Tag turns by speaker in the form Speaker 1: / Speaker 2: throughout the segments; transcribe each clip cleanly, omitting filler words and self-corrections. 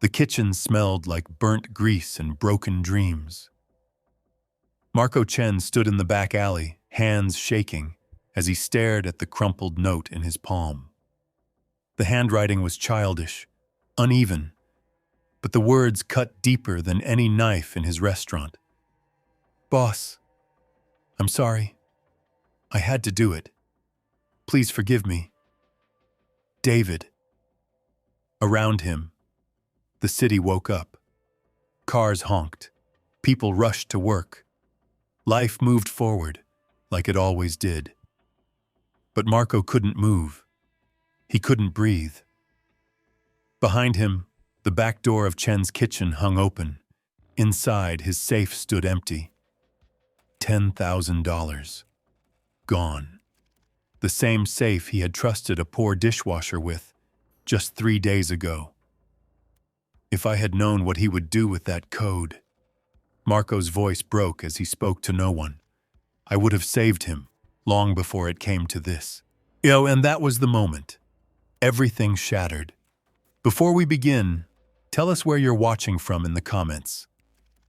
Speaker 1: The kitchen smelled like burnt grease and broken dreams. Marco Chen stood in the back alley, hands shaking, as he stared at the crumpled note in his palm. The handwriting was childish, uneven, but the words cut deeper than any knife in his restaurant. "Boss, I'm sorry. I had to do it. Please forgive me. David." Around him, the city woke up. Cars honked. People rushed to work. Life moved forward, like it always did. But Marco couldn't move. He couldn't breathe. Behind him, the back door of Chen's kitchen hung open. Inside, his safe stood empty. $10,000. Gone. The same safe he had trusted a poor dishwasher with just 3 days ago. If I had known what he would do with that code. Marco's voice broke as he spoke to no one. I would have saved him long before it came to this. And that was the moment. Everything shattered. Before we begin, tell us where you're watching from in the comments.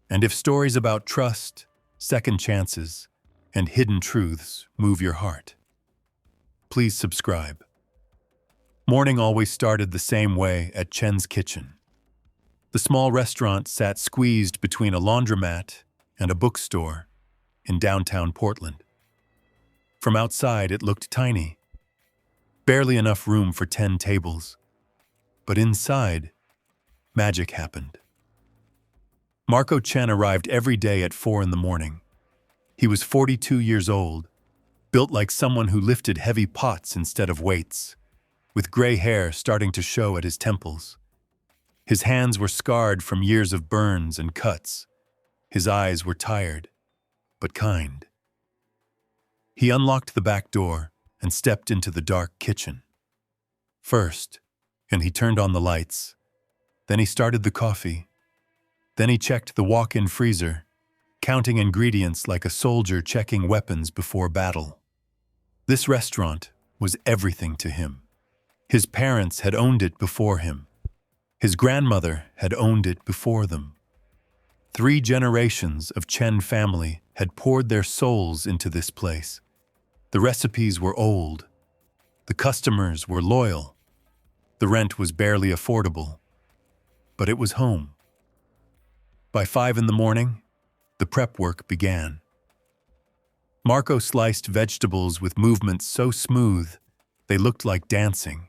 Speaker 1: And if stories about trust, second chances, and hidden truths move your heart, please subscribe. Morning always started the same way at Chen's kitchen. The small restaurant sat squeezed between a laundromat and a bookstore in downtown Portland. From outside, it looked tiny. Barely enough room for 10 tables. But inside, magic happened. Marco Chen arrived every day at 4 in the morning. He was 42 years old, built like someone who lifted heavy pots instead of weights, with gray hair starting to show at his temples. His hands were scarred from years of burns and cuts. His eyes were tired, but kind. He unlocked the back door and stepped into the dark kitchen. First, and he turned on the lights. Then he started the coffee. Then he checked the walk-in freezer, counting ingredients like a soldier checking weapons before battle. This restaurant was everything to him. His parents had owned it before him. His grandmother had owned it before them. 3 generations of Chen family had poured their souls into this place. The recipes were old. The customers were loyal. The rent was barely affordable. But it was home. By 5 in the morning, the prep work began. Marco sliced vegetables with movements so smooth they looked like dancing.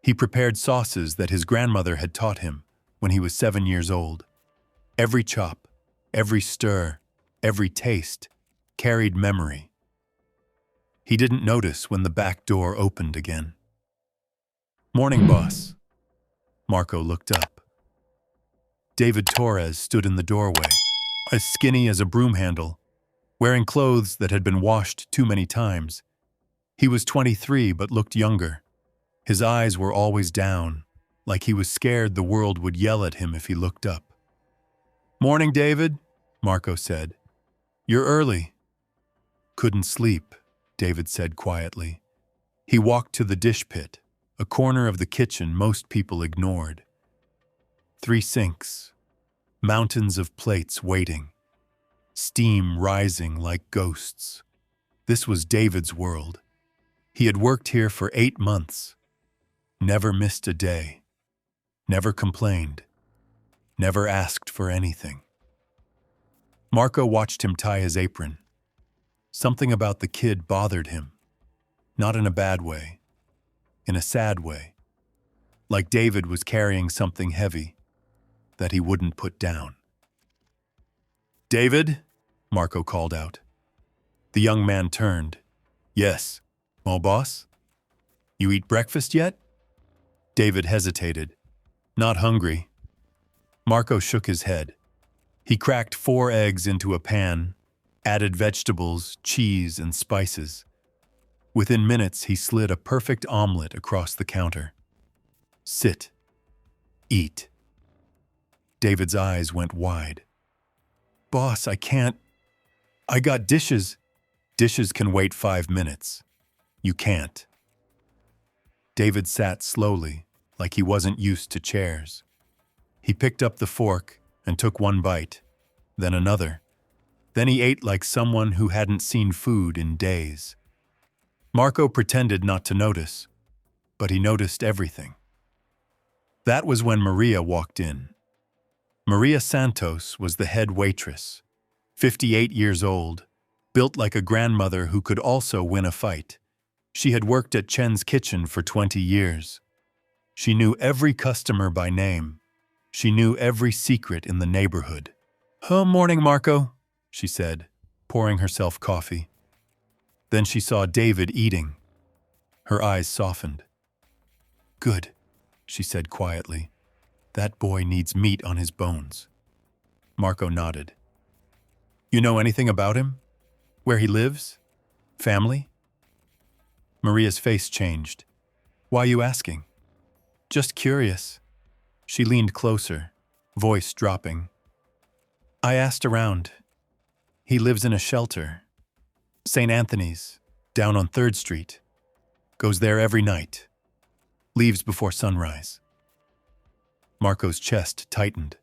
Speaker 1: He prepared sauces that his grandmother had taught him when he was 7 years old. Every chop, every stir, every taste carried memory. He didn't notice when the back door opened again. "Morning, boss." Marco looked up. David Torres stood in the doorway, as skinny as a broom handle, wearing clothes that had been washed too many times. He was 23 but looked younger. His eyes were always down, like he was scared the world would yell at him if he looked up. "Morning, David," Marco said. "You're early." "Couldn't sleep," David said quietly. He walked to the dish pit, a corner of the kitchen most people ignored. 3 sinks, mountains of plates waiting, steam rising like ghosts. This was David's world. He had worked here for 8 months, never missed a day, never complained, never asked for anything. Marco watched him tie his apron. Something about the kid bothered him, not in a bad way, in a sad way, like David was carrying something heavy that he wouldn't put down. "David?" Marco called out. The young man turned. "Yes, mon boss? You eat breakfast yet?" David hesitated. "Not hungry." Marco shook his head. He cracked 4 eggs into a pan, added vegetables, cheese, and spices. Within minutes, he slid a perfect omelet across the counter. "Sit. Eat." David's eyes went wide. "Boss, I can't. I got dishes." "Dishes can wait 5 minutes. You can't." David sat slowly, like he wasn't used to chairs. He picked up the fork and took one bite, then another. Then he ate like someone who hadn't seen food in days. Marco pretended not to notice, but he noticed everything. That was when Maria walked in. Maria Santos was the head waitress, 58 years old, built like a grandmother who could also win a fight. She had worked at Chen's kitchen for 20 years. She knew every customer by name. She knew every secret in the neighborhood. "Oh, morning, Marco," she said, pouring herself coffee. Then she saw David eating. Her eyes softened. "Good," she said quietly. "That boy needs meat on his bones." Marco nodded. "You know anything about him? Where he lives? Family?" Maria's face changed. "Why are you asking?" "Just curious." She leaned closer, voice dropping. "I asked around. He lives in a shelter. St. Anthony's, down on 3rd Street. Goes there every night. Leaves before sunrise." Marco's chest tightened.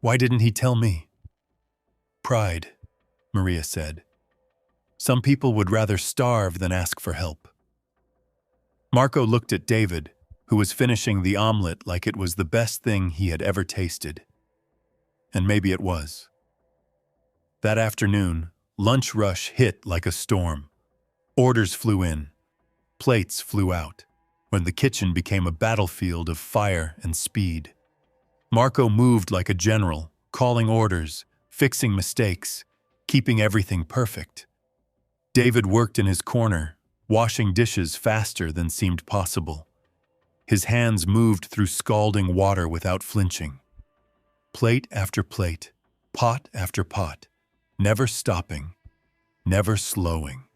Speaker 1: "Why didn't he tell me?" "Pride," Maria said. "Some people would rather starve than ask for help." Marco looked at David, who was finishing the omelet like it was the best thing he had ever tasted. And maybe it was. That afternoon, lunch rush hit like a storm. Orders flew in. Plates flew out, when the kitchen became a battlefield of fire and speed. Marco moved like a general, calling orders, fixing mistakes, keeping everything perfect. David worked in his corner, washing dishes faster than seemed possible. His hands moved through scalding water without flinching. Plate after plate, pot after pot, never stopping, never slowing.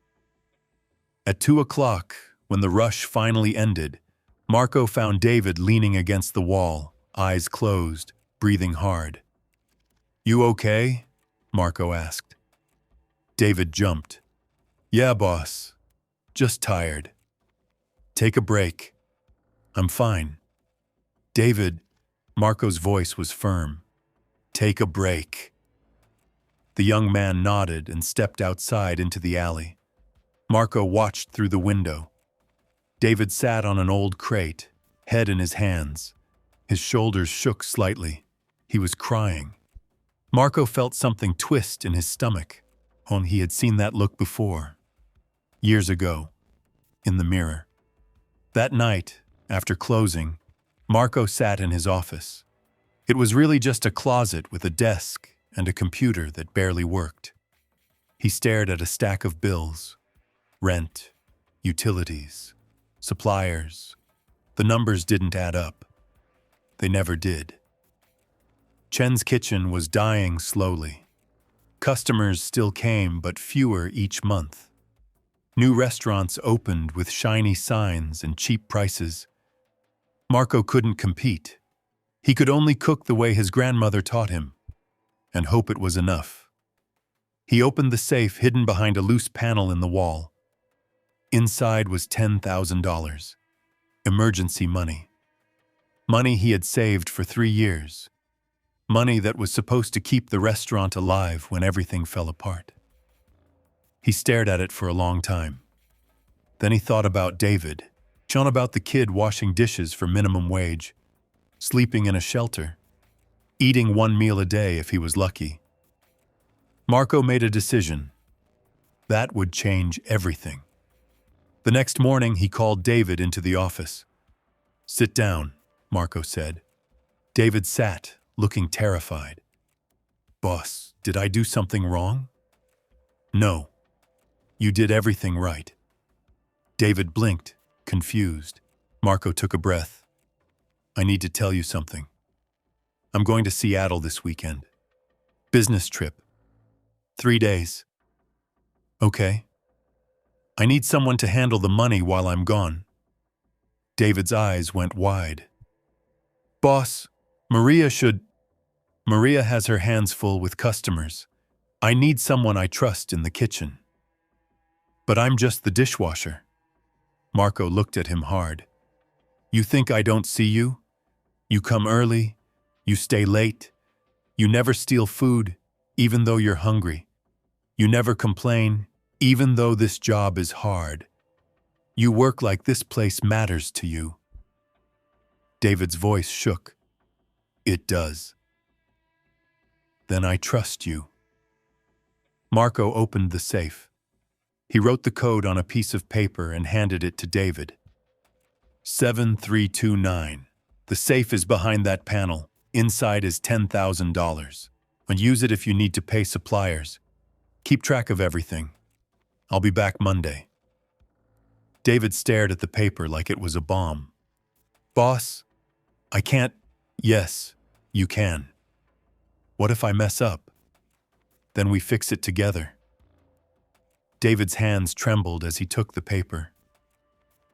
Speaker 1: At 2:00, when the rush finally ended, Marco found David leaning against the wall, eyes closed, breathing hard. "You okay?" Marco asked. David jumped. "Yeah, boss. Just tired." "Take a break." "I'm fine." "David," Marco's voice was firm. "Take a break." The young man nodded and stepped outside into the alley. Marco watched through the window. David sat on an old crate, head in his hands. His shoulders shook slightly. He was crying. Marco felt something twist in his stomach. Only he had seen that look before. Years ago, in the mirror. That night, after closing, Marco sat in his office. It was really just a closet with a desk and a computer that barely worked. He stared at a stack of bills. Rent, utilities, suppliers. The numbers didn't add up. They never did. Chen's kitchen was dying slowly. Customers still came, but fewer each month. New restaurants opened with shiny signs and cheap prices. Marco couldn't compete. He could only cook the way his grandmother taught him, and hope it was enough. He opened the safe hidden behind a loose panel in the wall. Inside was $10,000. Emergency money. Money he had saved for 3 years. Money that was supposed to keep the restaurant alive when everything fell apart. He stared at it for a long time. Then he thought about David, thought about the kid washing dishes for minimum wage, sleeping in a shelter, eating 1 meal a day if he was lucky. Marco made a decision. That would change everything. The next morning, he called David into the office. "Sit down," Marco said. David sat, looking terrified. "Boss, did I do something wrong?" "No. You did everything right." David blinked, confused. Marco took a breath. "I need to tell you something. I'm going to Seattle this weekend. Business trip. 3 days." "Okay. I need someone to handle the money while I'm gone." David's eyes went wide. "Boss, Maria has her hands full with customers. I need someone I trust in the kitchen." "But I'm just the dishwasher." Marco looked at him hard. "You think I don't see you? You come early, You stay late. You never steal food, even though you're hungry. You never complain, even though this job is hard. You work like this place matters to you." David's voice shook. "It does." "Then I trust you." Marco opened the safe. He wrote the code on a piece of paper and handed it to David. 7329. The safe is behind that panel. Inside is $10,000. And use it if you need to pay suppliers. Keep track of everything. I'll be back Monday. David stared at the paper like it was a bomb. "Boss, I can't." "Yes, you can. What if I mess up? Then we fix it together." David's hands trembled as he took the paper.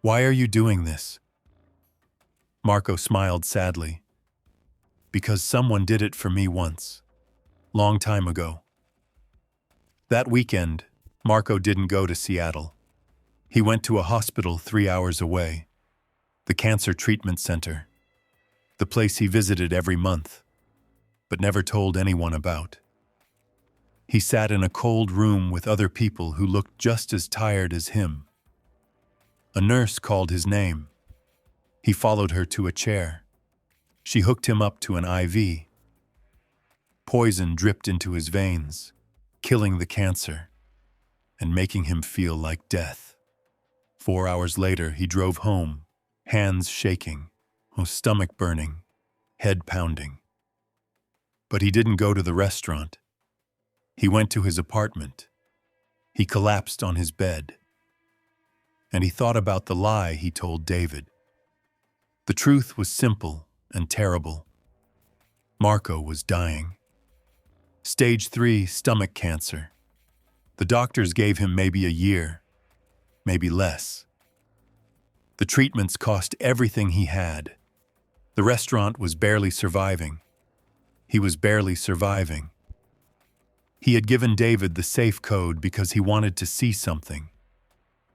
Speaker 1: "Why are you doing this?" Marco smiled sadly. "Because someone did it for me once. Long time ago." That weekend, Marco didn't go to Seattle. He went to a hospital 3 hours away, the Cancer Treatment Center, the place he visited every month, but never told anyone about. He sat in a cold room with other people who looked just as tired as him. A nurse called his name. He followed her to a chair. She hooked him up to an IV. Poison dripped into his veins, killing the cancer and making him feel like death. 4 hours later, he drove home, hands shaking, stomach burning, head pounding. But he didn't go to the restaurant. He went to his apartment. He collapsed on his bed. And he thought about the lie he told David. The truth was simple and terrible. Marco was dying. Stage 3 stomach cancer. The doctors gave him maybe a year, maybe less. The treatments cost everything he had. The restaurant was barely surviving. He was barely surviving. He had given David the safe code because he wanted to see something.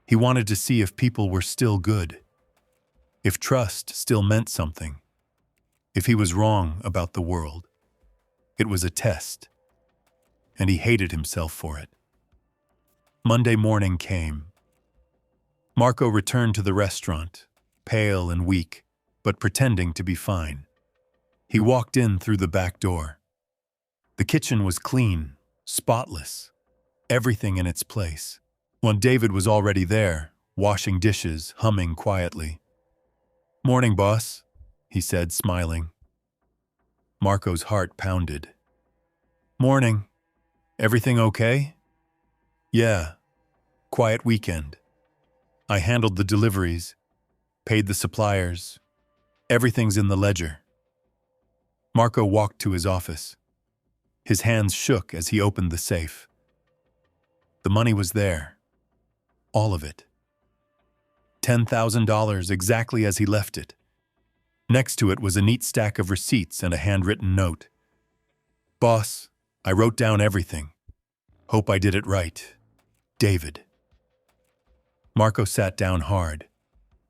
Speaker 1: He wanted to see if people were still good, if trust still meant something, if he was wrong about the world. It was a test, and he hated himself for it. Monday morning came. Marco returned to the restaurant, pale and weak, but pretending to be fine. He walked in through the back door. The kitchen was clean, spotless, everything in its place. When David was already there, washing dishes, humming quietly. "Morning, boss," he said, smiling. Marco's heart pounded. "Morning. Everything okay?" "Yeah. Quiet weekend. I handled the deliveries, paid the suppliers. Everything's in the ledger." Marco walked to his office. His hands shook as he opened the safe. The money was there. All of it. $10,000 exactly as he left it. Next to it was a neat stack of receipts and a handwritten note. "Boss, I wrote down everything. Hope I did it right. David." Marco sat down hard.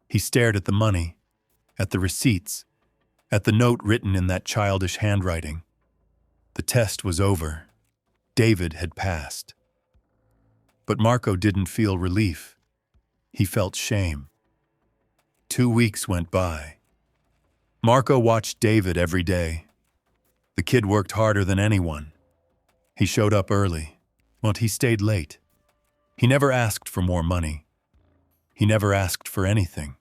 Speaker 1: He stared at the money, at the receipts, at the note written in that childish handwriting. The test was over. David had passed. But Marco didn't feel relief. He felt shame. 2 weeks went by. Marco watched David every day. The kid worked harder than anyone. He showed up early, but he stayed late. He never asked for more money. He never asked for anything.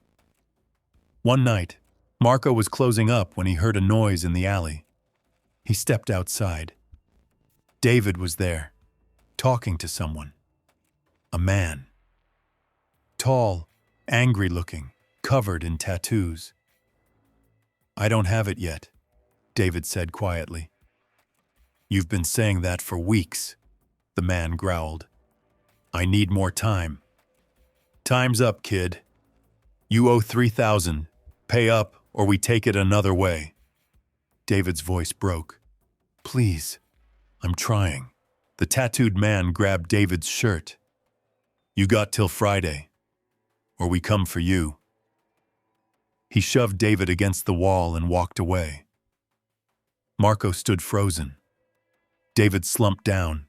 Speaker 1: One night, Marco was closing up when he heard a noise in the alley. He stepped outside. David was there, talking to someone. A man. Tall, angry-looking, covered in tattoos. "I don't have it yet," David said quietly. "You've been saying that for weeks," the man growled. "I need more time." "Time's up, kid. You owe $3,000. Pay up or we take it another way." David's voice broke. "Please, I'm trying." The tattooed man grabbed David's shirt. "You got till Friday, or we come for you." He shoved David against the wall and walked away. Marco stood frozen. David slumped down,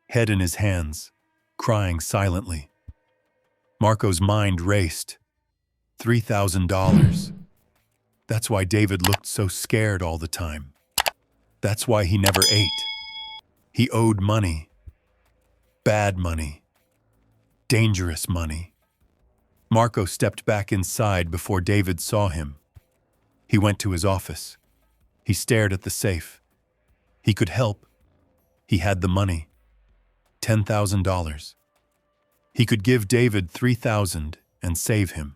Speaker 1: head in his hands, crying silently. Marco's mind raced. $3,000. That's why David looked so scared all the time. That's why he never ate. He owed money. Bad money. Dangerous money. Marco stepped back inside before David saw him. He went to his office. He stared at the safe. He could help. He had the money. $10,000. He could give David $3,000 and save him.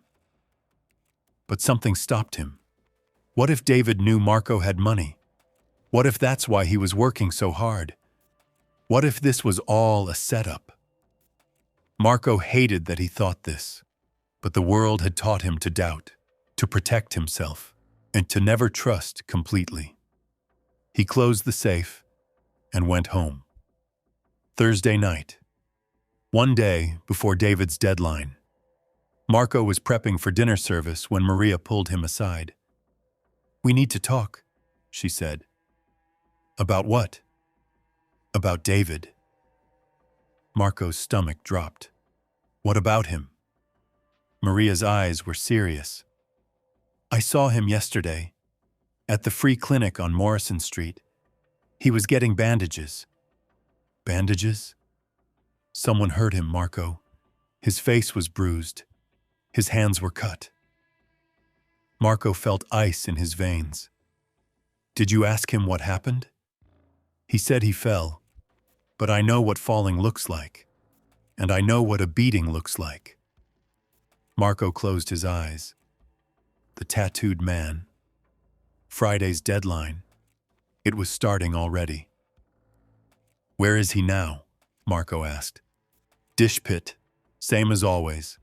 Speaker 1: But something stopped him. What if David knew Marco had money? What if that's why he was working so hard? What if this was all a setup? Marco hated that he thought this, but the world had taught him to doubt, to protect himself, and to never trust completely. He closed the safe and went home. Thursday night. One day before David's deadline, Marco was prepping for dinner service when Maria pulled him aside. "We need to talk," she said. "About what?" "About David." Marco's stomach dropped. "What about him?" Maria's eyes were serious. "I saw him yesterday, at the free clinic on Morrison Street. He was getting bandages." "Bandages?" "Someone hurt him, Marco. His face was bruised. His hands were cut." Marco felt ice in his veins. "Did you ask him what happened?" "He said he fell. But I know what falling looks like. And I know what a beating looks like." Marco closed his eyes. The tattooed man. Friday's deadline. It was starting already. "Where is he now?" Marco asked. "Dish pit, same as always."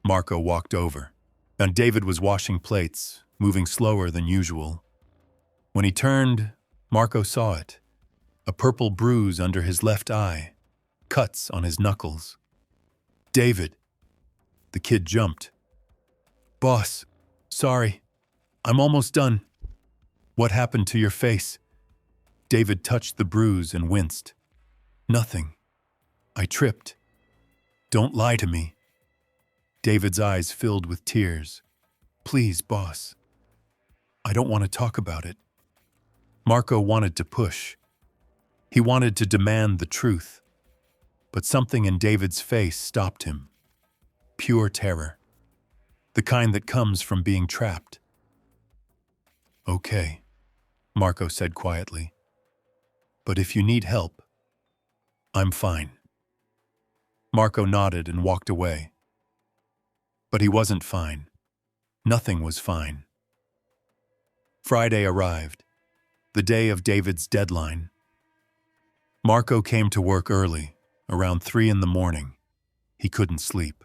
Speaker 1: Marco walked over, and David was washing plates, moving slower than usual. When he turned, Marco saw it. A purple bruise under his left eye, cuts on his knuckles. "David!" The kid jumped. "Boss, sorry. I'm almost done." "What happened to your face?" David touched the bruise and winced. "Nothing. I tripped." "Don't lie to me." David's eyes filled with tears. "Please, boss. I don't want to talk about it." Marco wanted to push. He wanted to demand the truth. But something in David's face stopped him. Pure terror. The kind that comes from being trapped. "Okay," Marco said quietly. "But if you need help, I'm fine." Marco nodded and walked away. But he wasn't fine. Nothing was fine. Friday arrived, the day of David's deadline. Marco came to work early, around 3 in the morning. He couldn't sleep,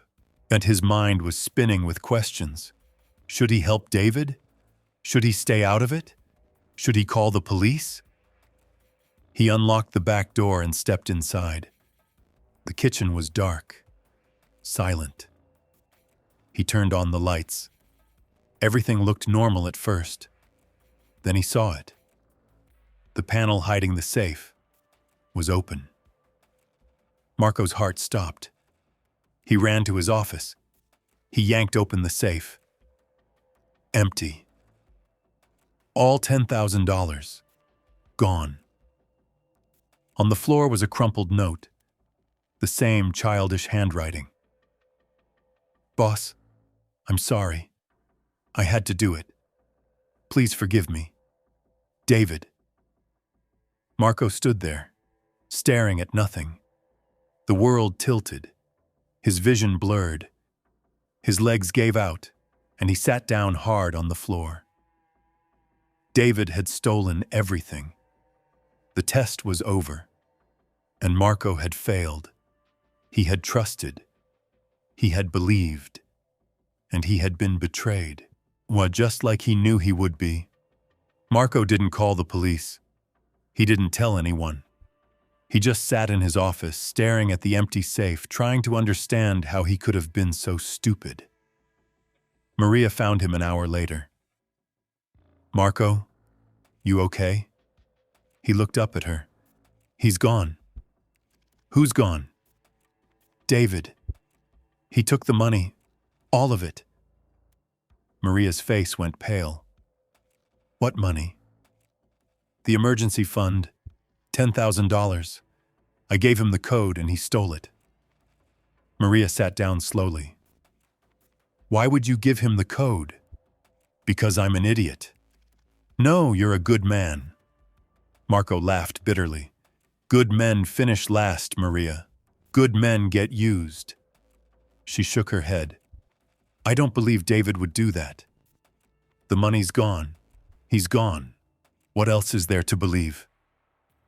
Speaker 1: and his mind was spinning with questions. Should he help David? Should he stay out of it? Should he call the police? He unlocked the back door and stepped inside. The kitchen was dark, silent. He turned on the lights. Everything looked normal at first. Then he saw it. The panel hiding the safe was open. Marco's heart stopped. He ran to his office. He yanked open the safe. Empty. All $10,000. Gone. On the floor was a crumpled note. The same childish handwriting. "Boss, I'm sorry. I had to do it. Please forgive me. David." Marco stood there, staring at nothing. The world tilted. His vision blurred. His legs gave out, and he sat down hard on the floor. David had stolen everything. The test was over, and Marco had failed. He had trusted. He had believed. And he had been betrayed. Well, just like he knew he would be. Marco didn't call the police. He didn't tell anyone. He just sat in his office, staring at the empty safe, trying to understand how he could have been so stupid. Maria found him an hour later. "Marco, you okay?" He looked up at her. He's gone. Who's gone? David. He took the money. All of it. Maria's face went pale. What money? The emergency fund. $10,000. I gave him the code and he stole it. Maria sat down slowly. Why would you give him the code? Because I'm an idiot. No, you're a good man. Marco laughed bitterly. Good men finish last, Maria. Good men get used. She shook her head. I don't believe David would do that. The money's gone. He's gone. What else is there to believe?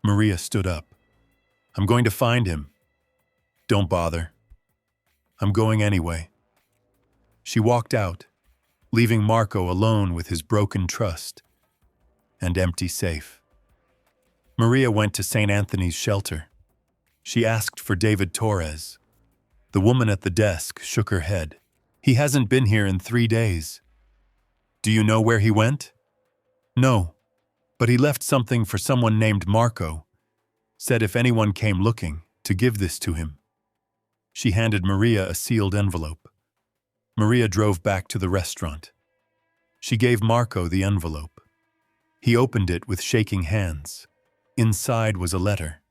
Speaker 1: Maria stood up. I'm going to find him. Don't bother. I'm going anyway. She walked out, leaving Marco alone with his broken trust and empty safe. Maria went to St. Anthony's shelter. She asked for David Torres. The woman at the desk shook her head. He hasn't been here in 3 days. Do you know where he went? No, but he left something for someone named Marco. Said if anyone came looking, to give this to him. She handed Maria a sealed envelope. Maria drove back to the restaurant. She gave Marco the envelope. He opened it with shaking hands. Inside was a letter.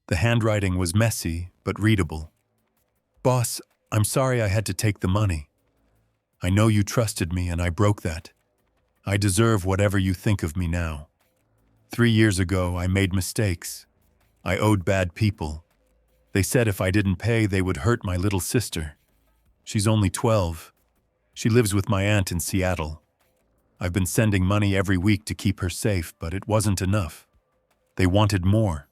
Speaker 1: The handwriting was messy, but readable. Boss, I'm sorry I had to take the money. I know you trusted me and I broke that. I deserve whatever you think of me now. 3 years ago, I made mistakes. I owed bad people. They said if I didn't pay, they would hurt my little sister. She's only 12. She lives with my aunt in Seattle. I've been sending money every week to keep her safe, but it wasn't enough. They wanted more.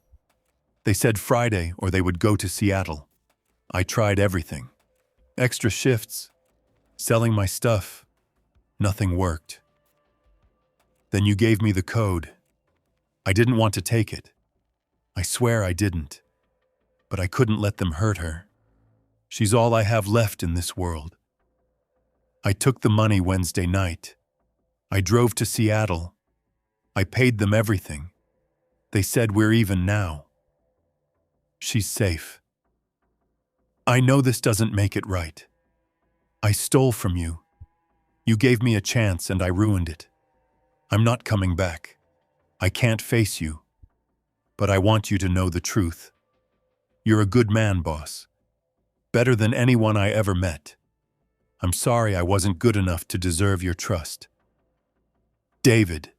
Speaker 1: They said Friday or they would go to Seattle. I tried everything. Extra shifts, selling my stuff. Nothing worked. Then you gave me the code. I didn't want to take it. I swear I didn't. But I couldn't let them hurt her. She's all I have left in this world. I took the money Wednesday night. I drove to Seattle. I paid them everything. They said we're even now. She's safe. I know this doesn't make it right. I stole from you. You gave me a chance and I ruined it. I'm not coming back. I can't face you. But I want you to know the truth. You're a good man, boss. Better than anyone I ever met. I'm sorry I wasn't good enough to deserve your trust. David.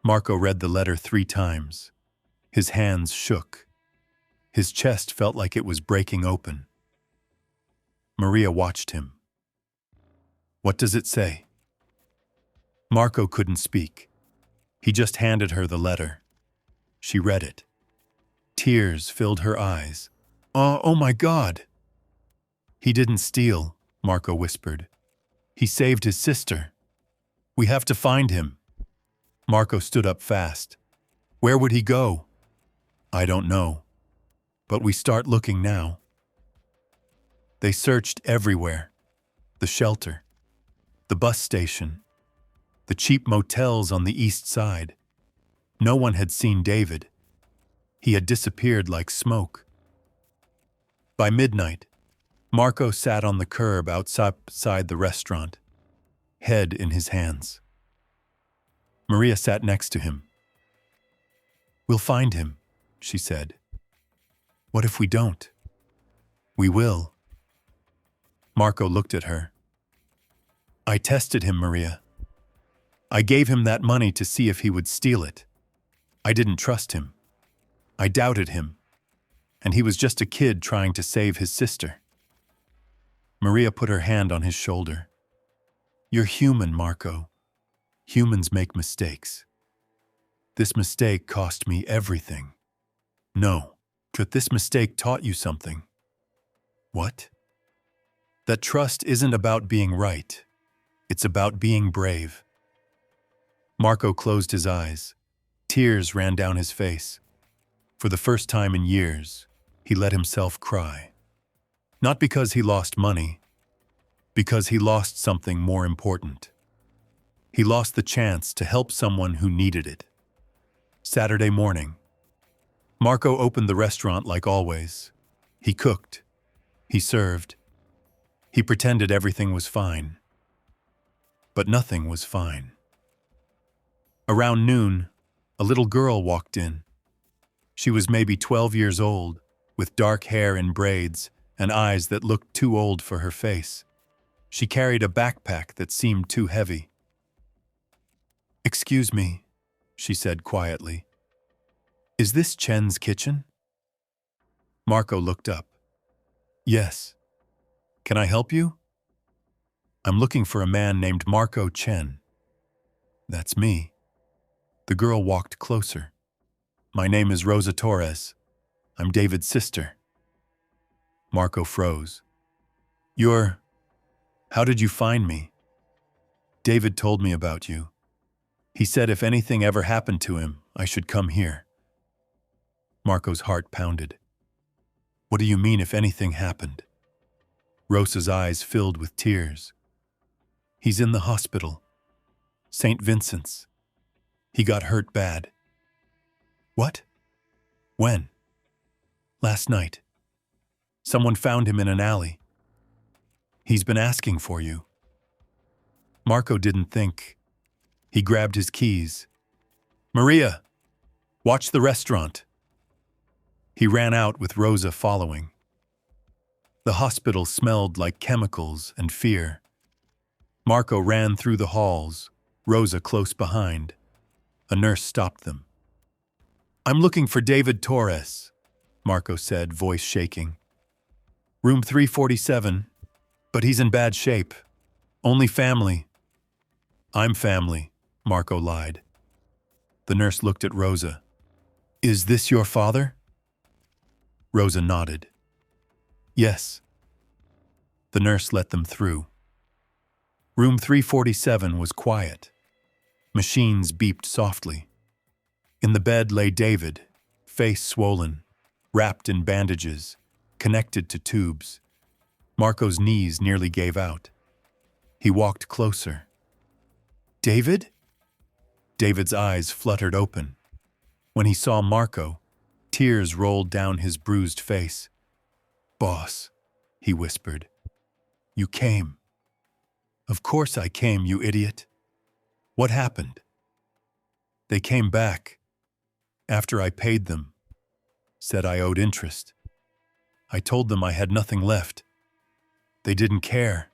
Speaker 1: Marco read the letter 3 times. His hands shook. His chest felt like it was breaking open. Maria watched him. What does it say? Marco couldn't speak. He just handed her the letter. She read it. Tears filled her eyes. Oh my God! He didn't steal, Marco whispered. He saved his sister. We have to find him. Marco stood up fast. Where would he go? I don't know. But we start looking now. They searched everywhere. The shelter, the bus station, the cheap motels on the east side. No one had seen David. He had disappeared like smoke. By midnight, Marco sat on the curb outside the restaurant, head in his hands. Maria sat next to him. We'll find him, she said. What if we don't? We will. Marco looked at her. I tested him, Maria. I gave him that money to see if he would steal it. I didn't trust him. I doubted him. And he was just a kid trying to save his sister. Maria put her hand on his shoulder. You're human, Marco. Humans make mistakes. This mistake cost me everything. No, but this mistake taught you something. What? That trust isn't about being right. It's about being brave. Marco closed his eyes. Tears ran down his face. For the first time in years, he let himself cry. Not because he lost money, because he lost something more important. He lost the chance to help someone who needed it. Saturday morning. Marco opened the restaurant like always. He cooked. He served. He pretended everything was fine. But nothing was fine. Around noon, a little girl walked in. She was maybe 12 years old, with dark hair in braids and eyes that looked too old for her face. She carried a backpack that seemed too heavy. "Excuse me," she said quietly. "Is this Chen's kitchen?" Marco looked up. "Yes. Can I help you?" "I'm looking for a man named Marco Chen." "That's me." The girl walked closer. "My name is Rosa Torres. I'm David's sister." Marco froze. How did you find me?" "David told me about you. He said if anything ever happened to him, I should come here." Marco's heart pounded. "What do you mean if anything happened?" Rosa's eyes filled with tears. "He's in the hospital. St. Vincent's. He got hurt bad." "What? When?" "Last night. Someone found him in an alley. He's been asking for you." Marco didn't think. He grabbed his keys. "Maria, watch the restaurant." He ran out with Rosa following. The hospital smelled like chemicals and fear. Marco ran through the halls, Rosa close behind. A nurse stopped them. "I'm looking for David Torres," Marco said, voice shaking. "Room 347, but he's in bad shape. Only family." "I'm family," Marco lied. The nurse looked at Rosa. "Is this your father?" Rosa nodded. "Yes." The nurse let them through. Room 347 was quiet. Machines beeped softly. In the bed lay David, face swollen, wrapped in bandages, connected to tubes. Marco's knees nearly gave out. He walked closer. "David?" David's eyes fluttered open. When he saw Marco, tears rolled down his bruised face. "Boss," he whispered. "You came." "Of course I came, you idiot. What happened?" "They came back. After I paid them. Said I owed interest. I told them I had nothing left. They didn't care."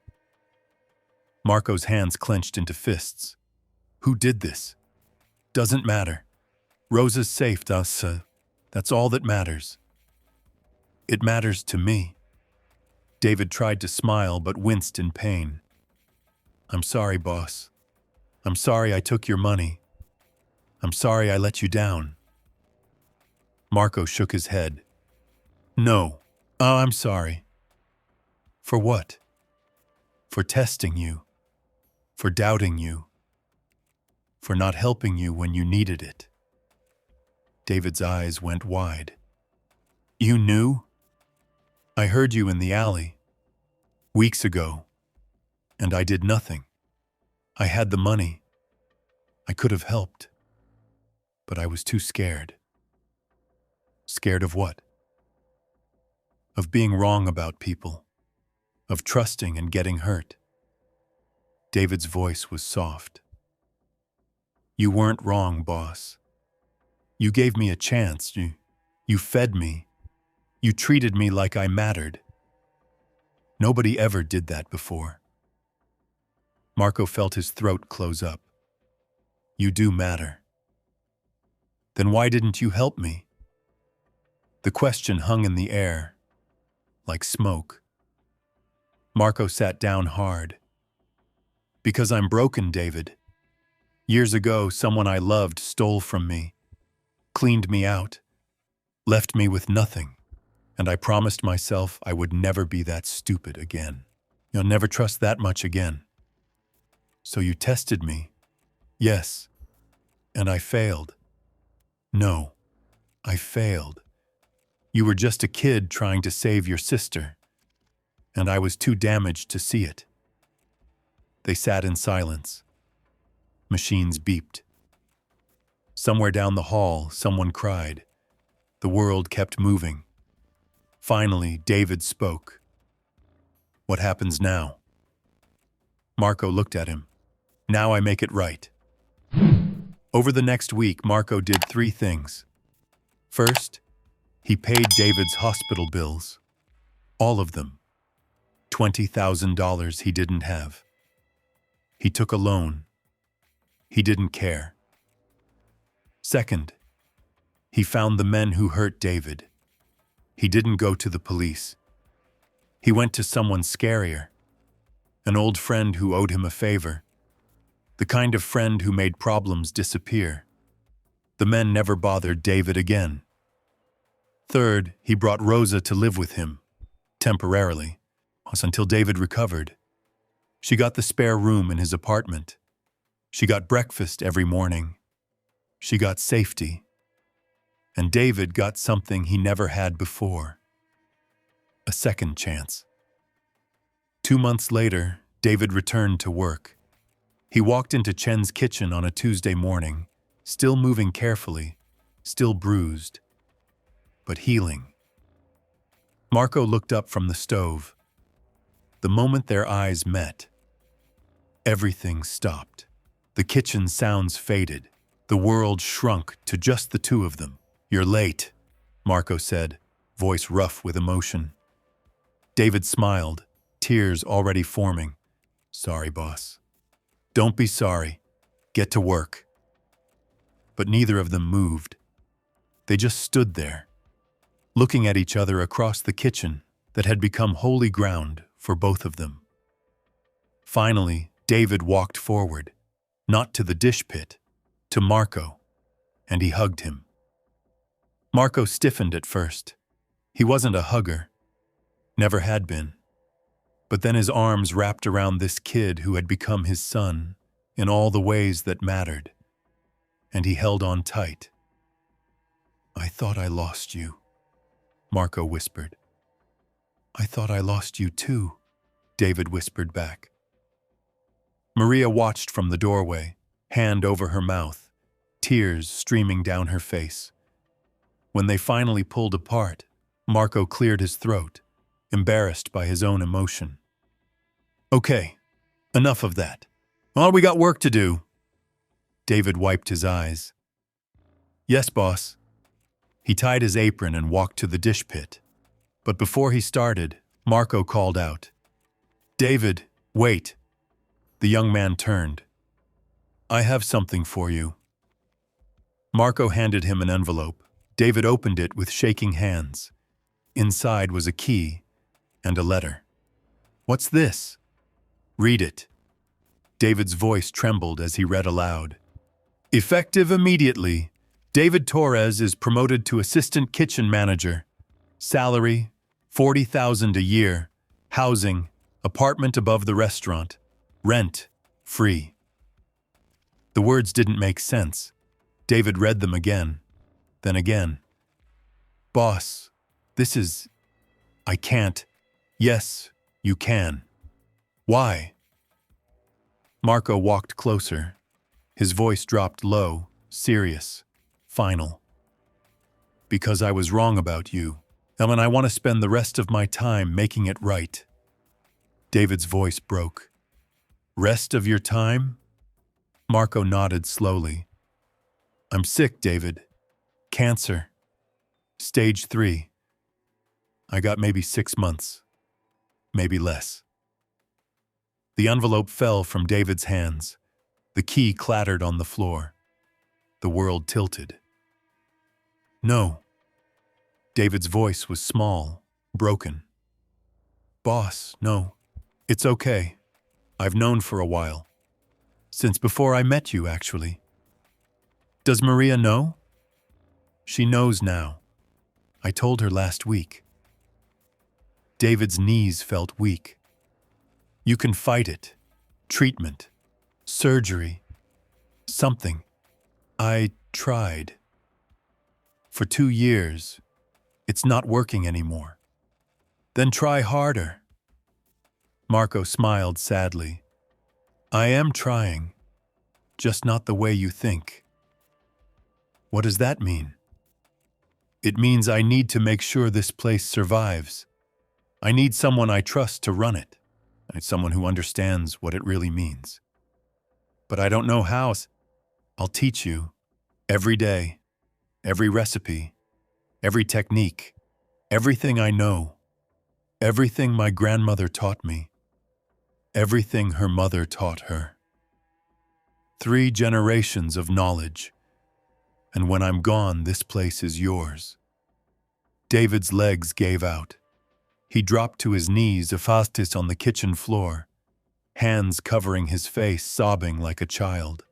Speaker 1: Marco's hands clenched into fists. "Who did this?" "Doesn't matter. Rosa's safe, that's all that matters." "It matters to me." David tried to smile but winced in pain. "I'm sorry, boss. I'm sorry I took your money. I'm sorry I let you down." Marco shook his head. "No. Oh, I'm sorry." "For what?" "For testing you. For doubting you. For not helping you when you needed it." David's eyes went wide. "You knew?" "I heard you in the alley. Weeks ago. And I did nothing. I had the money. I could have helped. But I was too scared." "Scared of what?" "Of being wrong about people. Of trusting and getting hurt." David's voice was soft. "You weren't wrong, boss. You gave me a chance. You fed me. You treated me like I mattered. Nobody ever did that before." Marco felt his throat close up. "You do matter." "Then why didn't you help me?" The question hung in the air, like smoke. Marco sat down hard. "Because I'm broken, David. Years ago, someone I loved stole from me, cleaned me out, left me with nothing, and I promised myself I would never be that stupid again. You'll never trust that much again. So you tested me. Yes. And I failed. No, I failed. You were just a kid trying to save your sister, and I was too damaged to see it." They sat in silence. Machines beeped. Somewhere down the hall, someone cried. The world kept moving. Finally, David spoke. What happens now? Marco looked at him. Now I make it right. Over the next week, Marco did 3 things. First, he paid David's hospital bills. All of them. $20,000 he didn't have. He took a loan. He didn't care. Second, he found the men who hurt David. He didn't go to the police. He went to someone scarier. An old friend who owed him a favor. The kind of friend who made problems disappear. The men never bothered David again. Third, he brought Rosa to live with him, temporarily, until David recovered. She got the spare room in his apartment. She got breakfast every morning. She got safety. And David got something he never had before. A second chance. 2 months later, David returned to work. He walked into Chen's kitchen on a Tuesday morning, still moving carefully, still bruised, but healing. Marco looked up from the stove. The moment their eyes met, everything stopped. The kitchen sounds faded. The world shrunk to just the 2 of them. You're late, Marco said, voice rough with emotion. David smiled, tears already forming. Sorry, boss. Don't be sorry. Get to work. But neither of them moved. They just stood there, looking at each other across the kitchen that had become holy ground for both of them. Finally, David walked forward, not to the dish pit, to Marco, and he hugged him. Marco stiffened at first. He wasn't a hugger, never had been. But then his arms wrapped around this kid who had become his son in all the ways that mattered, and he held on tight. I thought I lost you, Marco whispered. I thought I lost you too, David whispered back. Maria watched from the doorway, hand over her mouth, tears streaming down her face. When they finally pulled apart, Marco cleared his throat, embarrassed by his own emotion. Okay, enough of that. Well, we got work to do. David wiped his eyes. Yes, boss. He tied his apron and walked to the dish pit. But before he started, Marco called out, David, wait. The young man turned. I have something for you. Marco handed him an envelope. David opened it with shaking hands. Inside was a key and a letter. What's this? Read it. David's voice trembled as he read aloud. Effective immediately, David Torres is promoted to assistant kitchen manager. Salary, $40,000 a year. Housing, apartment above the restaurant. Rent, free. The words didn't make sense. David read them again, then again. Boss, this is... I can't. Yes, you can. Why? Marco walked closer. His voice dropped low, serious, final. Because I was wrong about you, and I want to spend the rest of my time making it right. David's voice broke. Rest of your time? Marco nodded slowly. I'm sick, David. Cancer. Stage 3. I got maybe 6 months. Maybe less. The envelope fell from David's hands. The key clattered on the floor. The world tilted. No. David's voice was small, broken. Boss, no. It's okay. I've known for a while. Since before I met you, actually. Does Maria know? She knows now. I told her last week. David's knees felt weak. You can fight it. Treatment. Surgery. Something. I tried. For 2 years. It's not working anymore. Then try harder. Marco smiled sadly. I am trying. Just not the way you think. What does that mean? It means I need to make sure this place survives. I need someone I trust to run it. I need someone who understands what it really means. But I don't know how. I'll teach you. Every day, every recipe, every technique, everything I know, everything my grandmother taught me, everything her mother taught her. 3 generations of knowledge. And when I'm gone, this place is yours. David's legs gave out. He dropped to his knees, fastis on the kitchen floor, hands covering his face, sobbing like a child.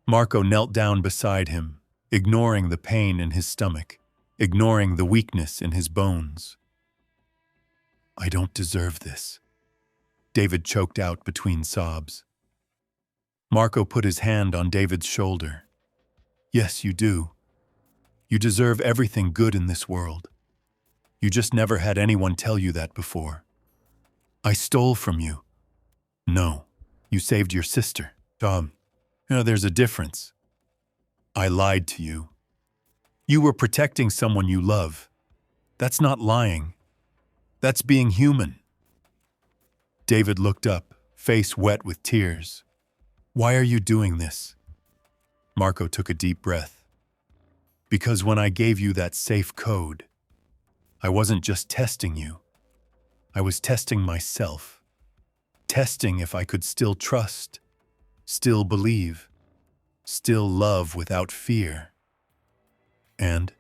Speaker 1: Marco knelt down beside him, ignoring the pain in his stomach, ignoring the weakness in his bones. I don't deserve this, David choked out between sobs. Marco put his hand on David's shoulder. Yes, you do. You deserve everything good in this world. You just never had anyone tell you that before. I stole from you. No, you saved your sister. There's a difference. I lied to you. You were protecting someone you love. That's not lying. That's being human. David looked up, face wet with tears. Why are you doing this? Marco took a deep breath. Because when I gave you that safe code, I wasn't just testing you. I was testing myself. Testing if I could still trust, still believe, still love without fear. And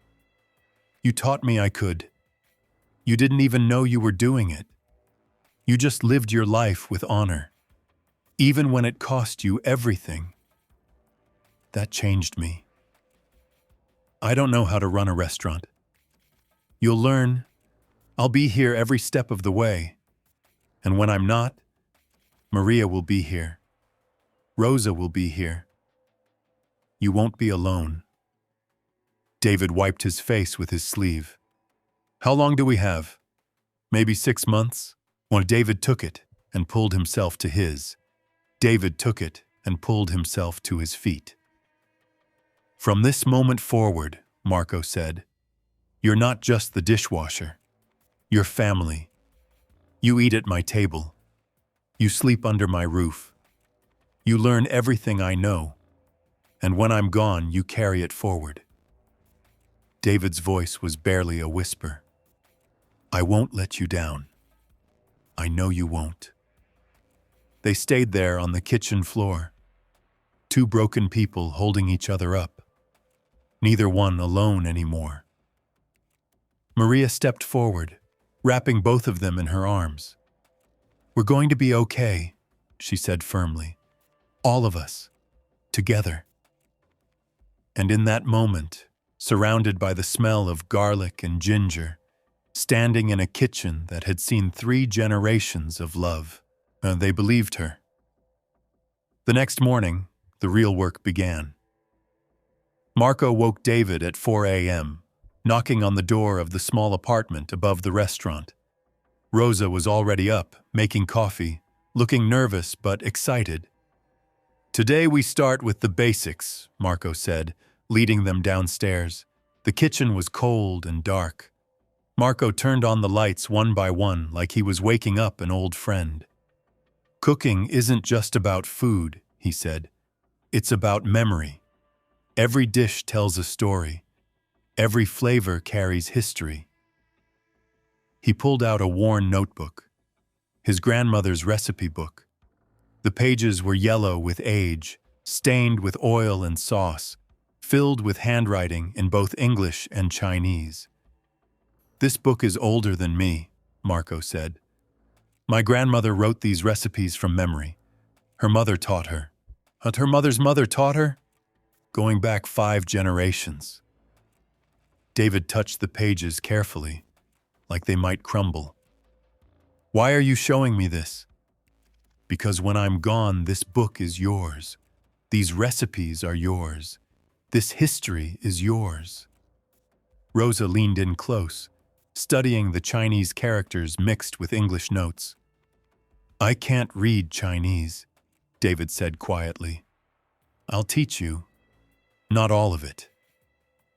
Speaker 1: you taught me I could. You didn't even know you were doing it. You just lived your life with honor, even when it cost you everything. That changed me. I don't know how to run a restaurant. You'll learn. I'll be here every step of the way. And when I'm not, Maria will be here. Rosa will be here. You won't be alone. David wiped his face with his sleeve. How long do we have? Maybe 6 months? Well, David took it and pulled himself to his. David took it and pulled himself to his feet. From this moment forward, Marco said, you're not just the dishwasher. You're family. You eat at my table. You sleep under my roof. You learn everything I know. And when I'm gone, you carry it forward. David's voice was barely a whisper. I won't let you down. I know you won't. They stayed there on the kitchen floor, 2 broken people holding each other up, neither one alone anymore. Maria stepped forward, wrapping both of them in her arms. We're going to be okay, she said firmly. All of us, together. And in that moment, surrounded by the smell of garlic and ginger, standing in a kitchen that had seen 3 generations of love, they believed her. The next morning, the real work began. Marco woke David at 4 a.m., knocking on the door of the small apartment above the restaurant. Rosa was already up, making coffee, looking nervous but excited. Today we start with the basics, Marco said, leading them downstairs. The kitchen was cold and dark. Marco turned on the lights one by one like he was waking up an old friend. Cooking isn't just about food, he said. It's about memory. Every dish tells a story. Every flavor carries history. He pulled out a worn notebook, his grandmother's recipe book. The pages were yellow with age, stained with oil and sauce, filled with handwriting in both English and Chinese. This book is older than me, Marco said. My grandmother wrote these recipes from memory. Her mother taught her. And her mother's mother taught her? Going back 5 generations. David touched the pages carefully, like they might crumble. Why are you showing me this? Because when I'm gone, this book is yours. These recipes are yours. This history is yours. Rosa leaned in close, studying the Chinese characters mixed with English notes. I can't read Chinese, David said quietly. I'll teach you. Not all of it.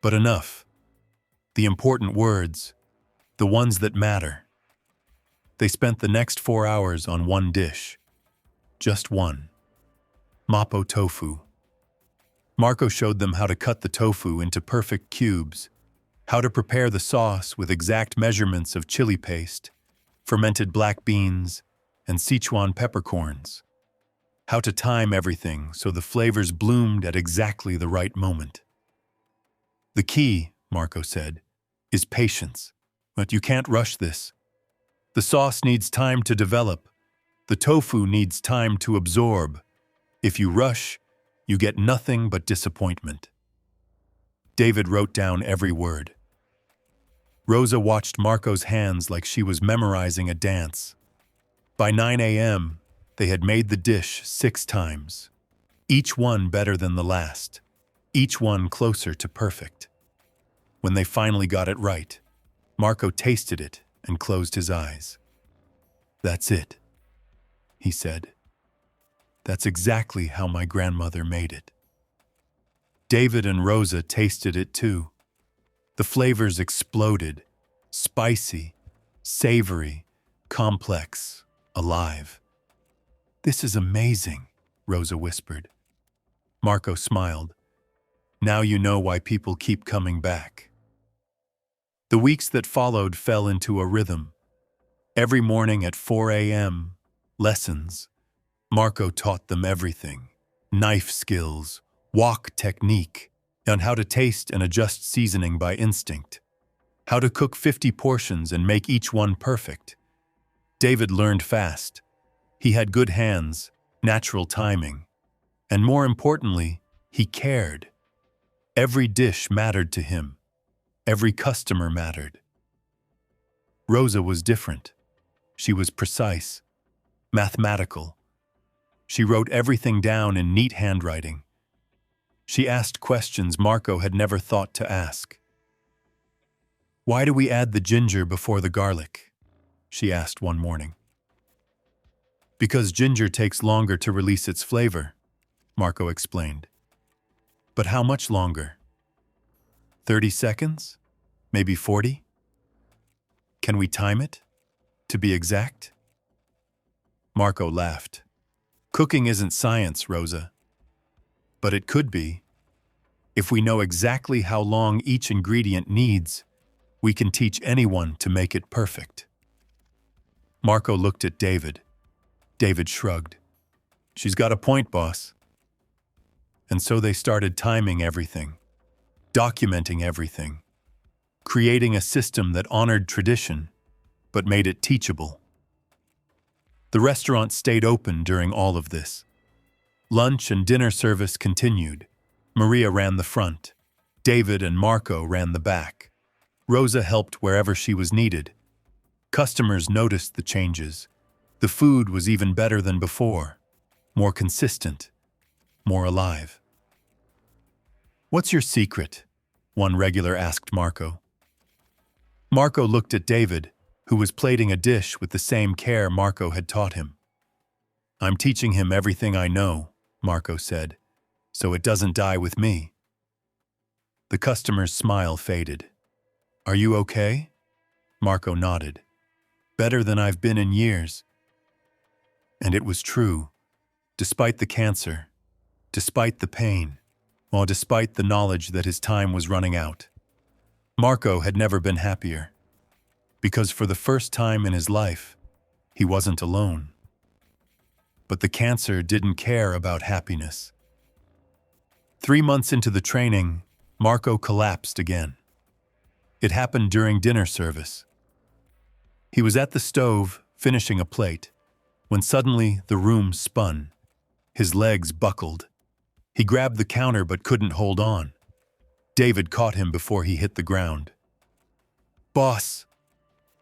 Speaker 1: But enough. The important words, the ones that matter. They spent the next 4 hours on one dish. Just one. Mapo tofu. Marco showed them how to cut the tofu into perfect cubes, how to prepare the sauce with exact measurements of chili paste, fermented black beans, and Sichuan peppercorns, how to time everything so the flavors bloomed at exactly the right moment. The key, Marco said, is patience. But you can't rush this. The sauce needs time to develop. The tofu needs time to absorb. If you rush, you get nothing but disappointment. David wrote down every word. Rosa watched Marco's hands like she was memorizing a dance. By 9 a.m., they had made the dish 6 times. Each one better than the last. Each one closer to perfect. When they finally got it right, Marco tasted it and closed his eyes. "That's it," he said. "That's exactly how my grandmother made it." David and Rosa tasted it too. The flavors exploded, spicy, savory, complex, alive. "This is amazing," Rosa whispered. Marco smiled. "Now you know why people keep coming back." The weeks that followed fell into a rhythm. Every morning at 4 a.m., lessons. Marco taught them everything: knife skills, wok technique, and how to taste and adjust seasoning by instinct. How to cook 50 portions and make each one perfect. David learned fast. He had good hands, natural timing, and more importantly, he cared. Every dish mattered to him. Every customer mattered. Rosa was different. She was precise, mathematical. She wrote everything down in neat handwriting. She asked questions Marco had never thought to ask. "Why do we add the ginger before the garlic?" she asked one morning. "Because ginger takes longer to release its flavor," Marco explained. "But how much longer? 30 seconds? Maybe 40? Can we time it? To be exact?" Marco laughed. "Cooking isn't science, Rosa. But it could be. If we know exactly how long each ingredient needs, we can teach anyone to make it perfect." Marco looked at David. David shrugged. "She's got a point, boss." And so they started timing everything, documenting everything, creating a system that honored tradition, but made it teachable. The restaurant stayed open during all of this. Lunch and dinner service continued. Maria ran the front. David and Marco ran the back. Rosa helped wherever she was needed. Customers noticed the changes. The food was even better than before, more consistent, more alive. "What's your secret?" one regular asked Marco. Marco looked at David, who was plating a dish with the same care Marco had taught him. "I'm teaching him everything I know," Marco said, "so it doesn't die with me." The customer's smile faded. "Are you okay?" Marco nodded. "Better than I've been in years." And it was true. Despite the cancer, despite the pain, or despite the knowledge that his time was running out, Marco had never been happier. Because for the first time in his life, he wasn't alone. But the cancer didn't care about happiness. 3 months into the training, Marco collapsed again. It happened during dinner service. He was at the stove, finishing a plate, when suddenly the room spun. His legs buckled. He grabbed the counter but couldn't hold on. David caught him before he hit the ground. "Boss!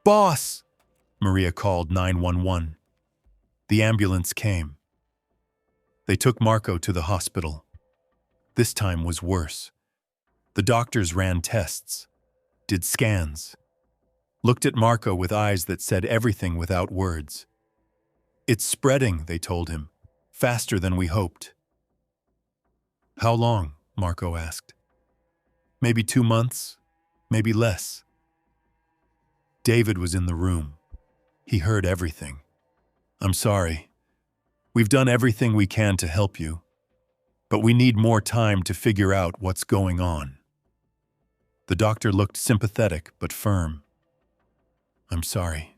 Speaker 1: Boss!" Maria called 911. The ambulance came. They took Marco to the hospital. This time was worse. The doctors ran tests, did scans, looked at Marco with eyes that said everything without words. "It's spreading," they told him, "faster than we hoped." "How long?" Marco asked. Maybe 2 months, maybe less. David was in the room. He heard everything. I'm sorry. We've done everything we can to help you, but we need more time to figure out what's going on. The doctor looked sympathetic but firm. I'm sorry.